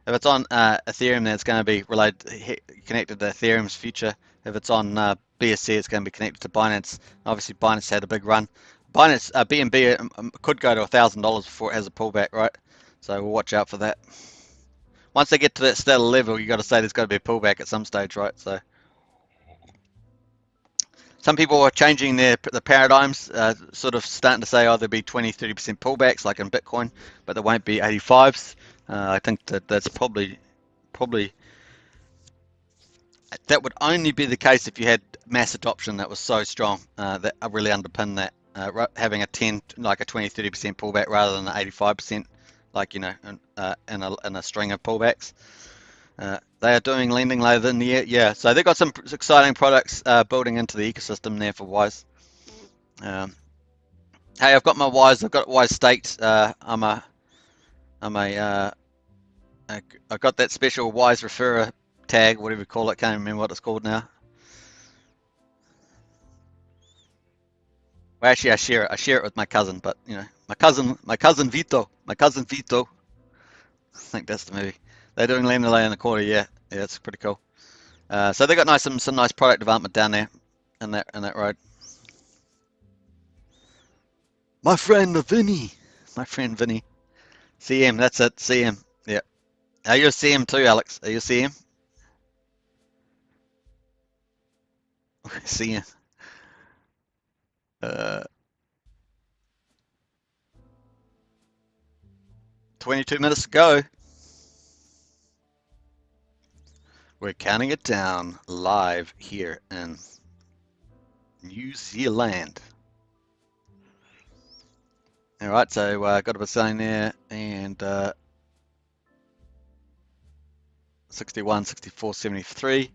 Ethereum, then it's going to be connected to Ethereum's future. If it's on BSC, it's going to be connected to Binance. Obviously, Binance had a big run. Binance BNB could go to $1,000 before it has a pullback, right? So we'll watch out for that. Once they get to that stellar level, you got to say there's got to be a pullback at some stage, right? So some people are changing the paradigms, sort of starting to say, oh, there'll be 20-30% pullbacks like in Bitcoin, but there won't be 85s. I think that's probably that would only be the case if you had mass adoption that was so strong that really underpin that. Having a 20-30% pullback rather than an 85%, like in a string of pullbacks. They are doing lending later in the year, yeah. So they've got some exciting products building into the ecosystem there for Wise. Hey, I've got my Wise. I've got Wise staked. I got that special Wise referrer tag, whatever you call it. Can't remember what it's called now. Well, actually, I share it with my cousin, but my cousin Vito. I think that's the movie. They're doing Lamb Delay in the quarter, yeah. Yeah, it's pretty cool. So they got some nice product development down there in that road. My friend Vinny. CM, that's it, CM. Yeah. Are you a CM too, Alex? Are you a CM? CM. 22 minutes to go. We're counting it down live here in New Zealand. All right, so got a bit saying there, and 61, 64, 73.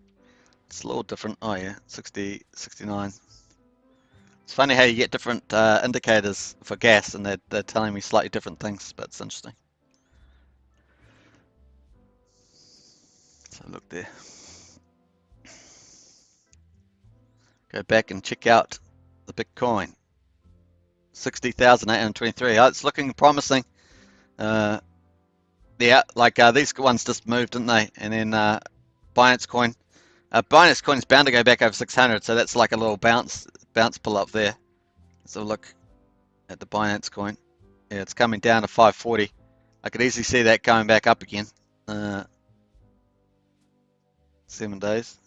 It's a little different. Oh yeah, 60, 69. It's funny how you get different indicators for gas, and they're telling me slightly different things, but it's interesting. So look there. Go back and check out the Bitcoin. 60,823. Oh, it's looking promising. Yeah, like these ones just moved, didn't they? And then Binance Coin. Binance Coin is bound to go back over 600, so that's like a little bounce pull up there. So look at the Binance Coin. Yeah, it's coming down to 540. I could easily see that going back up again. 7 days.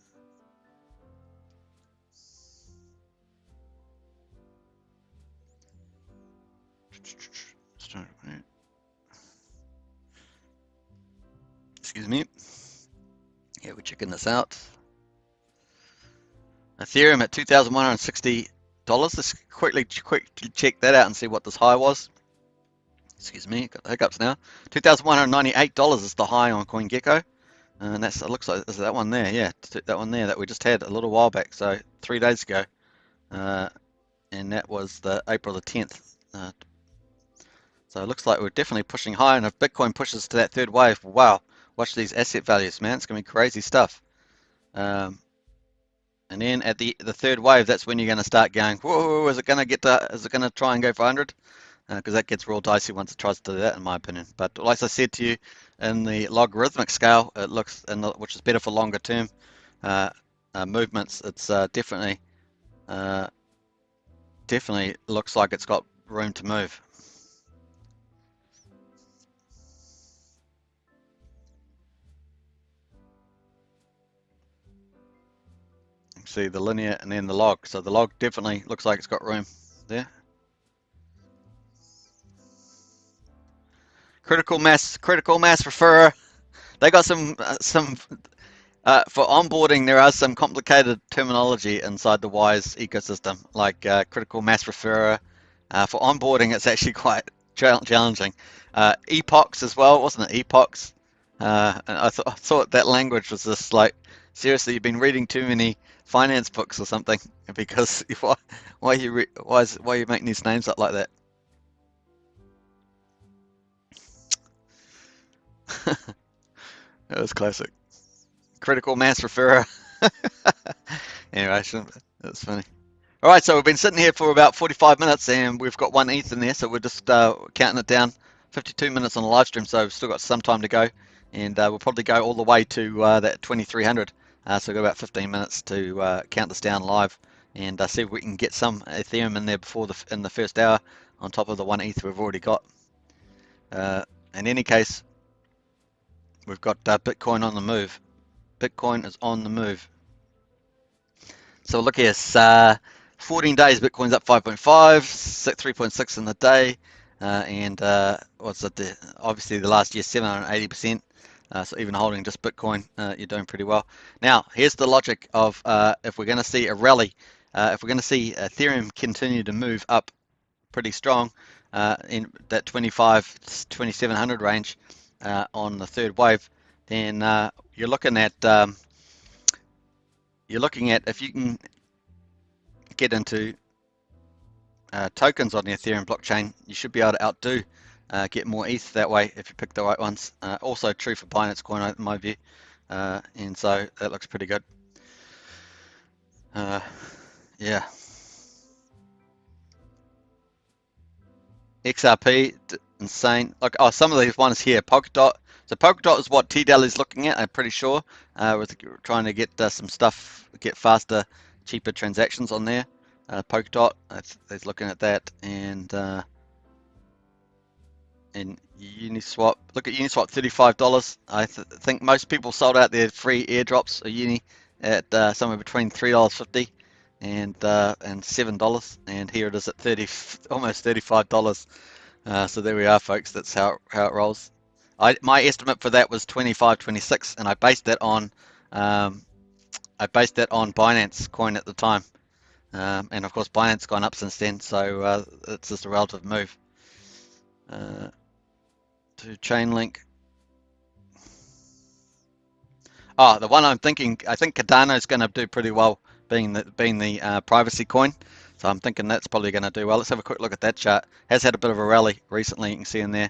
Excuse me. Yeah, we're checking this out. Ethereum at $2,160. Let's quickly check that out and see what this high was. Excuse me, got the hiccups now. $2,198 is the high on CoinGecko. And that's, it looks like, is that one there? Yeah, that one there that we just had a little while back, so 3 days ago. And that was the April the 10th. So it looks like we're definitely pushing higher, and if Bitcoin pushes to that third wave, wow, watch these asset values, man. It's going to be crazy stuff. And then at the third wave, that's when you're going to start going, whoa, is it going to try and go for 100? Because that gets real dicey once it tries to do that, in my opinion. But like I said to you, in the logarithmic scale, it looks, which is better for longer term movements. It's definitely looks like it's got room to move. See the linear and then the log. So the log definitely looks like it's got room there. Critical mass referrer. They got some for onboarding. There are some complicated terminology inside the Wise ecosystem, like critical mass referrer. For onboarding, it's actually quite challenging. Epochs as well, wasn't it? Epochs. And I thought that language was just like, seriously, you've been reading too many finance books or something, because why are you making these names up like that? That was classic. Critical mass referrer. Anyway, that's funny. All right, so we've been sitting here for about 45 minutes, and we've got 1 ETH in there, so we're just counting it down. 52 minutes on the live stream, so we've still got some time to go, and we'll probably go all the way to that 2300. So we've got about 15 minutes to count this down live, and see if we can get some Ethereum in there in the first hour, on top of the 1 ETH we've already got. In any case, we've got Bitcoin on the move. Bitcoin is on the move. So look here, 14 days, Bitcoin's up 5.5, 3.6 in the day, and what's it? Obviously, the last year 780%. So even holding just Bitcoin, you're doing pretty well. Now, here's the logic of if we're going to see a rally, if we're going to see Ethereum continue to move up pretty strong in that 2700 range on the third wave, then you're looking at if you can get into tokens on the Ethereum blockchain, you should be able to outdo, get more ETH that way if you pick the right ones. Also true for Binance Coin, in my view, and so that looks pretty good. Yeah. XRP, insane. Like, oh, some of these ones here, Polkadot. So Polkadot is what T-Dell is looking at, I'm pretty sure. With trying to get some stuff, get faster, cheaper transactions on there. Polkadot, he's looking at that, and Uniswap. Look at Uniswap, $35. I think most people sold out their free airdrops of Uni at somewhere between $3.50 and $7, and here it is at almost $35. So there we are, folks. That's how it rolls. My estimate for that was 25.26, and I based that on Binance coin at the time. And of course, Binance gone up since then, so it's just a relative move. To Chainlink. Oh, the one I'm thinking, I think Cardano is going to do pretty well, being the privacy coin. So I'm thinking that's probably going to do well. Let's have a quick look at that chart. Has had a bit of a rally recently, you can see in there,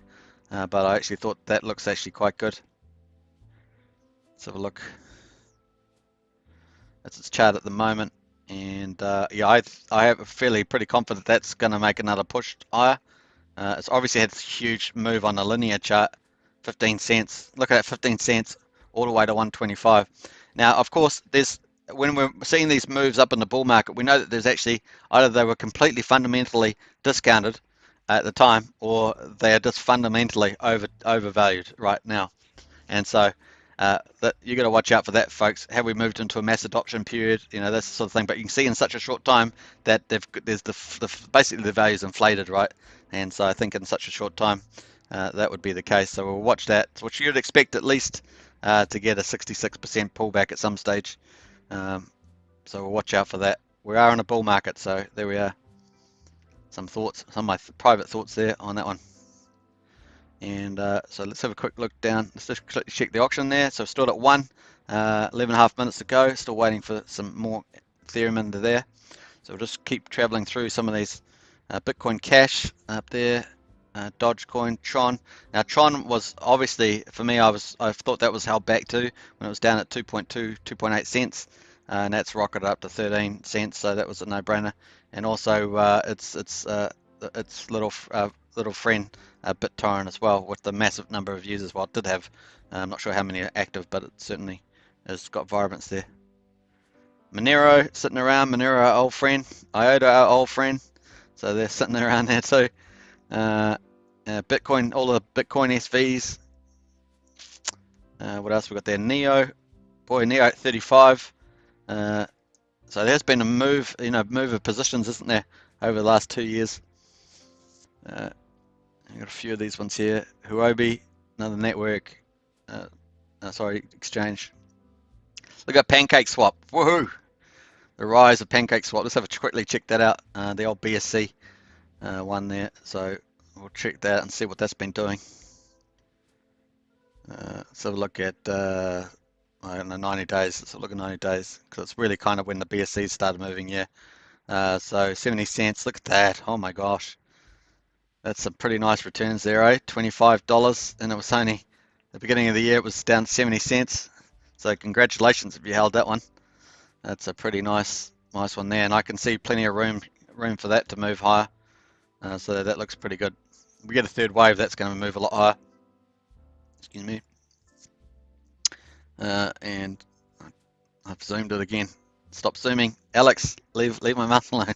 but I actually thought that looks actually quite good. Let's have a look. That's its chart at the moment, and yeah, I have a fairly pretty confident that's going to make another push higher. It's obviously had a huge move on the linear chart, 15 cents. Look at that, 15 cents all the way to 125. Now, of course, when we're seeing these moves up in the bull market, we know that there's actually either they were completely fundamentally discounted at the time, or they are just fundamentally overvalued right now. And so that you got to watch out for that, folks. Have we moved into a mass adoption period? You know, that's the sort of thing. But you can see in such a short time that there's basically the value's inflated, right? And so I think in such a short time that would be the case. So we'll watch that, which you'd expect at least to get a 66% pullback at some stage. So we'll watch out for that. We are in a bull market, so there we are. Some thoughts, some of my private thoughts there on that one. And so let's have a quick look down. Let's just check the auction there. So still at 11.5 minutes to go. Still waiting for some more Ethereum into there. So we'll just keep traveling through some of these. Bitcoin Cash up there. Dogecoin, Tron. Now Tron was obviously, for me, I thought that was held back to when it was down at 2.8 cents. And that's rocketed up to 13 cents. So that was a no-brainer. And also its little friend BitTorrent as well, with the massive number of users. Well, it did have, I'm not sure how many are active, but it certainly has got vibrance there. Monero sitting around. Monero, our old friend. IOTA, our old friend. So they're sitting around there too. Bitcoin, all the Bitcoin SVs. What else we got there? Neo. Boy, Neo at 35. So there's been a move of positions, isn't there, over the last 2 years. I've got a few of these ones here. Huobi, another network. Exchange. Look at PancakeSwap. Woohoo! The rise of PancakeSwap. Let's have a quickly check that out. The old BSC one there. So we'll check that and see what that's been doing. Let's have a look at I don't know, 90 days. Let's have a look at 90 days, because it's really kind of when the BSC started moving. Yeah. So 70 cents. Look at that. Oh my gosh. That's some pretty nice returns there, eh? $25, and it was only the beginning of the year, it was down 70 cents. So congratulations if you held that one. That's a pretty nice one there, and I can see plenty of room for that to move higher. So that looks pretty good. If we get a third wave, that's going to move a lot higher. Excuse me. And I've zoomed it again. Stop zooming, Alex. Leave my mouth alone.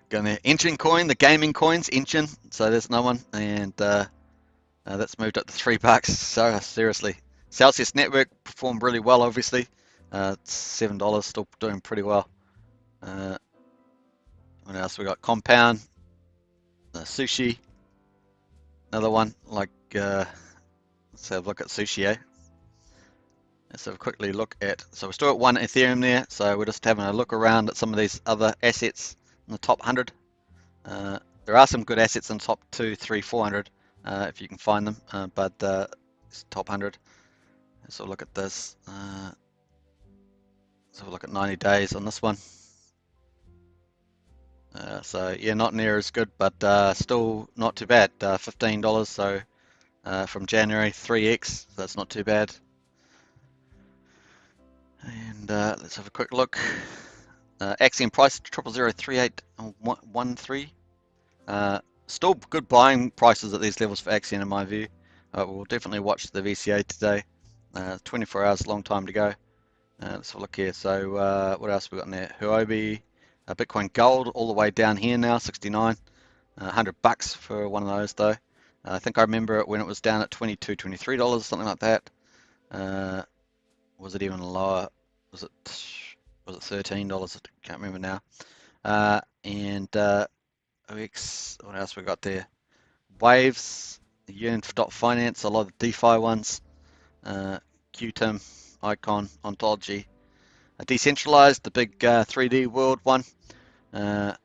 Going there. Engine coin, the gaming coins, Engine. So there's no one, and that's moved up to $3. So seriously, Celsius Network performed really well. Obviously, it's $7, still doing pretty well. What else we got? Compound, Sushi, another one. Like let's have a look at Sushi. Let's have a quickly look at. So we're still at 1 Ethereum there. So we're just having a look around at some of these other assets in the top 100. There are some good assets in top 2, 3, 400 if you can find them, but it's top 100. Let's have a look at this. Let's have a look at 90 days on this one. So yeah, not near as good, but still not too bad. $15. So from January, 3x. So that's not too bad. And let's have a quick look. Axion price 0.003813. Still good buying prices at these levels for Axion in my view. We'll definitely watch the VCA today. 24 hours, long time to go. Let's have a look here. So what else we got in there? Huobi, Bitcoin Gold all the way down here now, 69. $100 for one of those though. I think I remember it when it was down at $22, $23, something like that. Was it even lower? Was it $13? I can't remember now. And OX, what else we got there? Waves, Yearn.finance, a lot of DeFi ones, QTIM, Icon, Ontology, Decentralized, the big 3D world one. And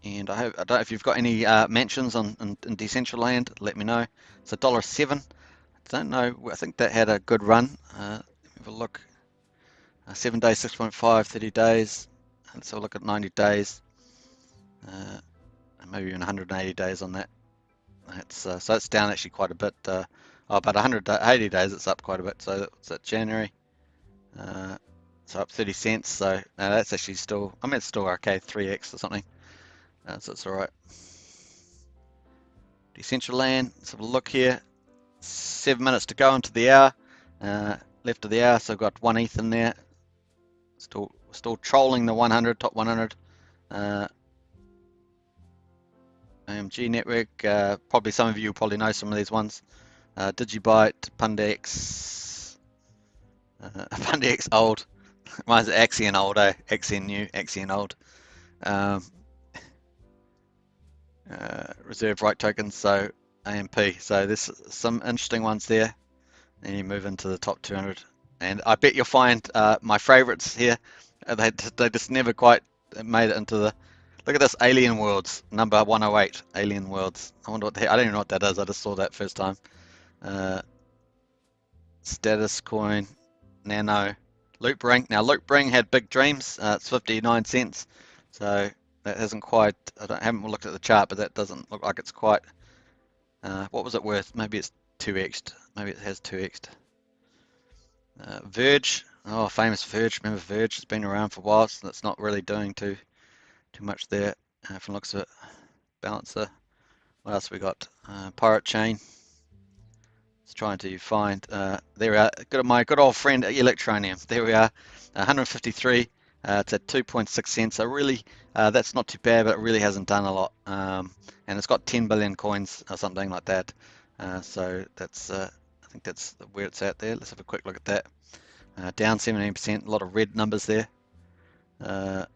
I don't know if you've got any mentions in Decentraland, let me know. It's $1.07. I don't know, I think that had a good run. Have a look. 7 days, 6.5, 30 days. Let's have a look at 90 days. Maybe even 180 days on that. So it's down actually quite a bit. About 180 days it's up quite a bit. So that's at January. So up 30 cents. So that's actually still, I mean, it's still okay, 3x or something. So it's all right. Decentraland, let's have a look here. 7 minutes to go into the hour. Left of the hour, so I've got 1 ETH in there. Still trolling the 100, top 100. AMG network, probably some of you probably know some of these ones. Digibyte, Pundex, Pundex old. Mine's Axion old, Axion new, Axion old. Reserve right tokens, so AMP. So there's some interesting ones there. And you move into the top 200. And I bet you'll find my favorites here. They just never quite made it into the. Look at this, Alien Worlds, number 108, Alien Worlds. I wonder what I don't even know what that is. I just saw that first time. Status Coin, Nano, Loop Ring. Now Loop Ring had big dreams. It's 59 cents. So that hasn't quite. Haven't looked at the chart, but that doesn't look like it's quite. What was it worth? Maybe it's 2x'd. Maybe it has 2x'd. Verge. Oh, famous Verge. Remember Verge? It's been around for a while, so it's not really doing too much there. From the looks of it. Balancer. What else we got? Pirate Chain. Just trying to find. There we are. My good old friend Electronium. There we are. 153. It's at 2.6 cents. So really, that's not too bad, but it really hasn't done a lot. And it's got 10 billion coins or something like that. So that's. I think that's where it's at there. Let's have a quick look at that. Down 17%. A lot of red numbers there. And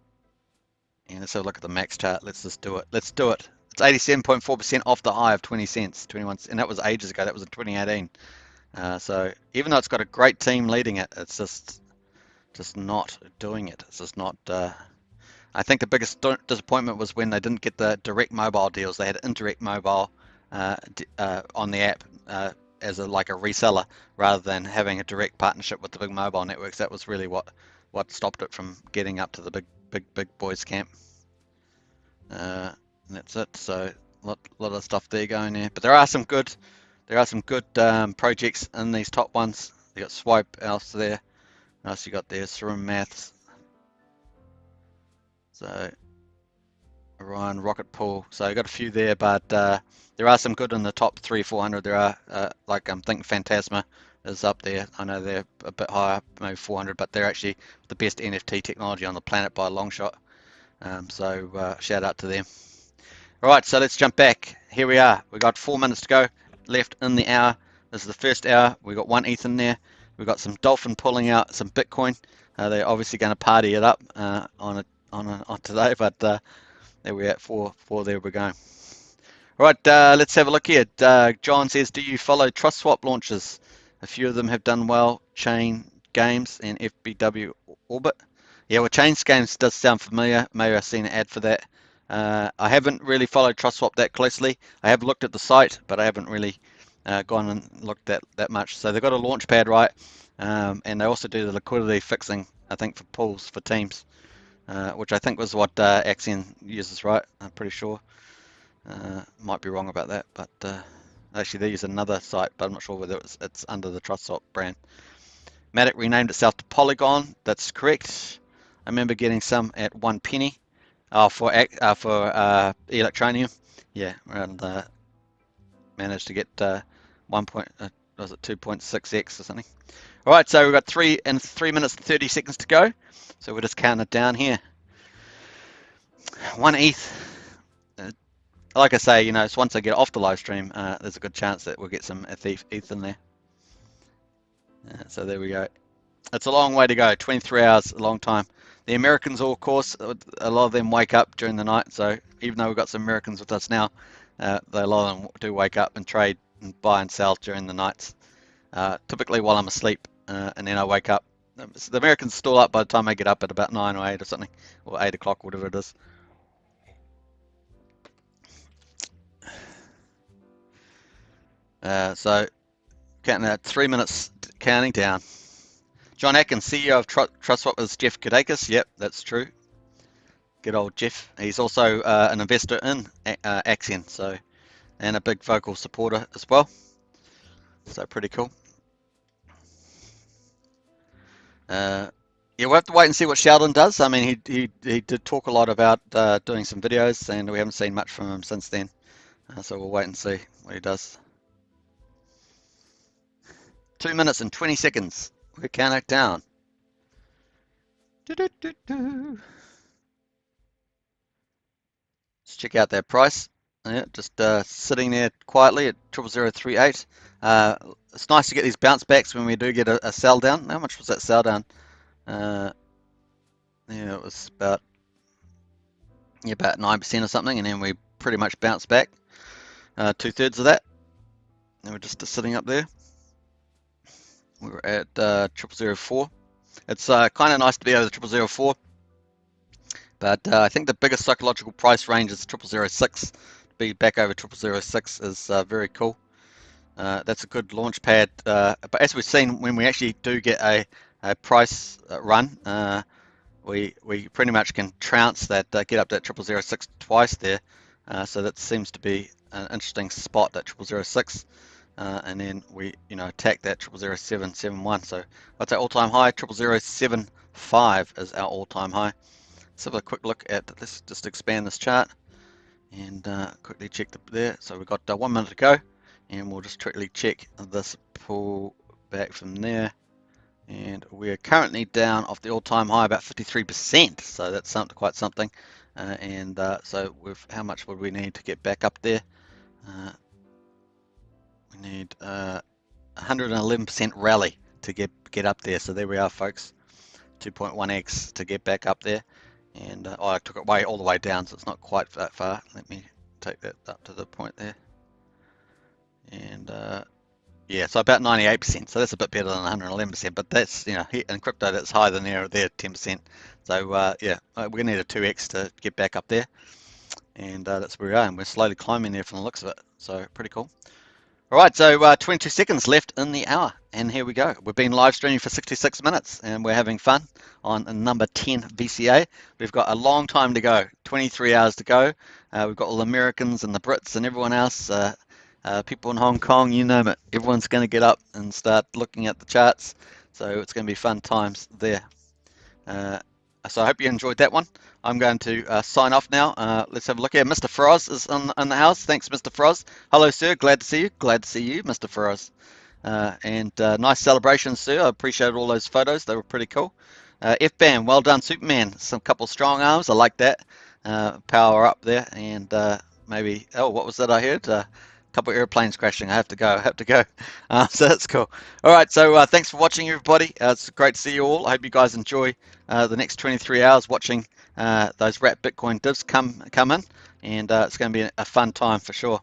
let's have a look at the max chart. Let's just do it. Let's do it. It's 87.4% off the high of 20 cents, 21, and that was ages ago. That was in 2018. So even though it's got a great team leading it, it's just not doing it. It's just not. I think the biggest disappointment was when they didn't get the direct mobile deals. They had indirect mobile on the app as like a reseller rather than having a direct partnership with the big mobile networks. That was really what stopped it from getting up to the big boys camp. And that's it. So a lot of stuff there going there, but there are some good projects in these top ones. You got Swipe else there. What else you got there? Serum Maths. So Orion, Rocket Pool. So you got a few there, but there are some good in the top 300-400. There are like I'm thinking Phantasma is up there. I know they're a bit higher, maybe 400, but they're actually the best NFT technology on the planet by a long shot. So shout out to them. All right, so let's jump back. Here we are. We got 4 minutes to go left in the hour. This is the first hour. We got 1 ETH in there. We've got some Dolphin pulling out some Bitcoin. They're obviously going to party it up on today, but there we're at 4. There we're going. All right, let's have a look here. John says, do you follow Trust Swap launches? A few of them have done well. Chain Games and FBW Orbit. Yeah, well, Chain Games does sound familiar. Maybe I've seen an ad for that. I haven't really followed Trust Swap that closely. I have looked at the site, but I haven't really gone and looked at that much. So they've got a launch pad, right? And they also do the liquidity fixing, I think, for pools, for teams, which I think was what Axion uses, right? I'm pretty sure. Might be wrong about that, but actually they use another site, but I'm not sure whether it's under the Trust Swap brand. Matic renamed itself to Polygon. That's correct. I remember getting some at 1 penny. For Electronium, yeah, and managed to get 2.6x or something. All right, so we've got 3 minutes and 30 seconds to go. So we'll just count it down here. 1 ETH. Like I say, so once I get off the live stream, there's a good chance that we'll get some ETH in there. So there we go. It's a long way to go. 23 hours, a long time. The Americans, of course, a lot of them wake up during the night. So even though we've got some Americans with us now, a lot of them do wake up and trade and buy and sell during the nights. Typically while I'm asleep, and then I wake up. So the Americans are still up by the time I get up at about 9 or 8 or something, or 8 o'clock, whatever it is. So counting at 3 minutes, counting down. John Atkins, CEO of TrustSwap, is Jeff Kadakis. Yep, that's true. Good old Jeff. He's also an investor in Axion, so, and a big vocal supporter as well. So pretty cool. Yeah, we'll have to wait and see what Sheldon does. I mean, he did talk a lot about doing some videos, and we haven't seen much from him since then. So we'll wait and see what he does. 2 minutes and 20 seconds. We're counting it down. Let's check out that price. Yeah, just sitting there quietly at 00038. It's nice to get these bounce backs when we do get a sell down. How much was that sell down? Yeah, it was about 9% or something, and then we pretty much bounced back 2/3 of that. And we're just sitting up there. We're at 0004. It's kind of nice to be over the 0004, but I think the biggest psychological price range is 0006. To be back over 0006 is very cool. That's a good launch pad. But as we've seen, when we actually do get a price run, we pretty much can trounce that, get up that 0006 twice there. So that seems to be an interesting spot, that 0006. And then we, attack that 0000771. So what's our all-time high? 0075 is our all-time high. Let's have a quick look at. Let's just expand this chart and quickly check there. So we've got 1 minute to go, and we'll just quickly check this pull back from there. And we're currently down off the all-time high about 53%. So that's quite something. So how much would we need to get back up there? We need 111% rally to get up there. So there we are, folks. 2.1x to get back up there. And I took it all the way down, so it's not quite that far. Let me take that up to the point there. And yeah, so about 98%. So that's a bit better than 111%. But that's, in crypto, that's higher than there 10%. So yeah, we're gonna need a 2x to get back up there. And that's where we are. And we're slowly climbing there from the looks of it. So pretty cool. All right, so 22 seconds left in the hour, and here we go. We've been live streaming for 66 minutes, and we're having fun on number 10 VCA. We've got a long time to go, 23 hours to go. We've got all the Americans and the Brits and everyone else, people in Hong Kong, you name it. Everyone's going to get up and start looking at the charts, so it's going to be fun times there. So I hope you enjoyed that one. I'm going to sign off now. Let's have a look here. Mr. Froz is in the house. Thanks, Mr. Froz. Hello, sir. Glad to see you. Glad to see you, Mr. Froz. And nice celebrations, sir. I appreciate all those photos. They were pretty cool. FBAM, well done, Superman. Some couple strong arms. I like that. Power up there. And maybe, what was that I heard? Couple airplanes crashing. I have to go. So that's cool. All right. So thanks for watching, everybody. It's great to see you all. I hope you guys enjoy the next 23 hours watching those wrapped Bitcoin divs come in, and it's going to be a fun time for sure.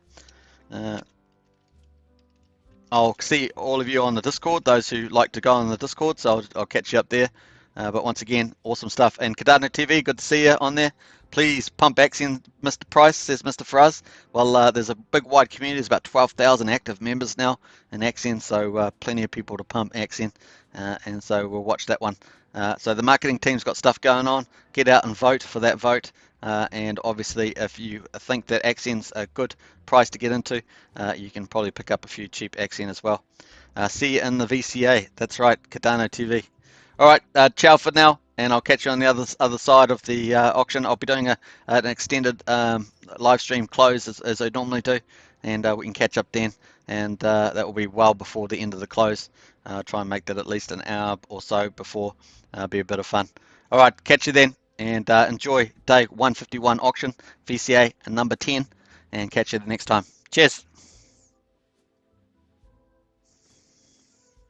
I'll see all of you on the Discord, those who like to go on the Discord, so I'll catch you up there. But once again, awesome stuff. And Cardano TV, good to see you on there. Please pump Axion, Mr. Price, says Mr. Faraz. Well, there's a big wide community. There's about 12,000 active members now in Axion, so plenty of people to pump Axion. And so we'll watch that one. So the marketing team's got stuff going on. Get out and vote for that vote. And obviously, if you think that Axion's a good price to get into, you can probably pick up a few cheap Axion as well. See you in the VCA. That's right, Cardano TV. All right, ciao for now, and I'll catch you on the other side of the auction. I'll be doing an extended live stream close as I normally do, and we can catch up then. And that will be well before the end of the close. Try and make that at least an hour or so before. Be a bit of fun. All right, catch you then, and enjoy day 151 auction, VCA and number 10, and catch you the next time. Cheers.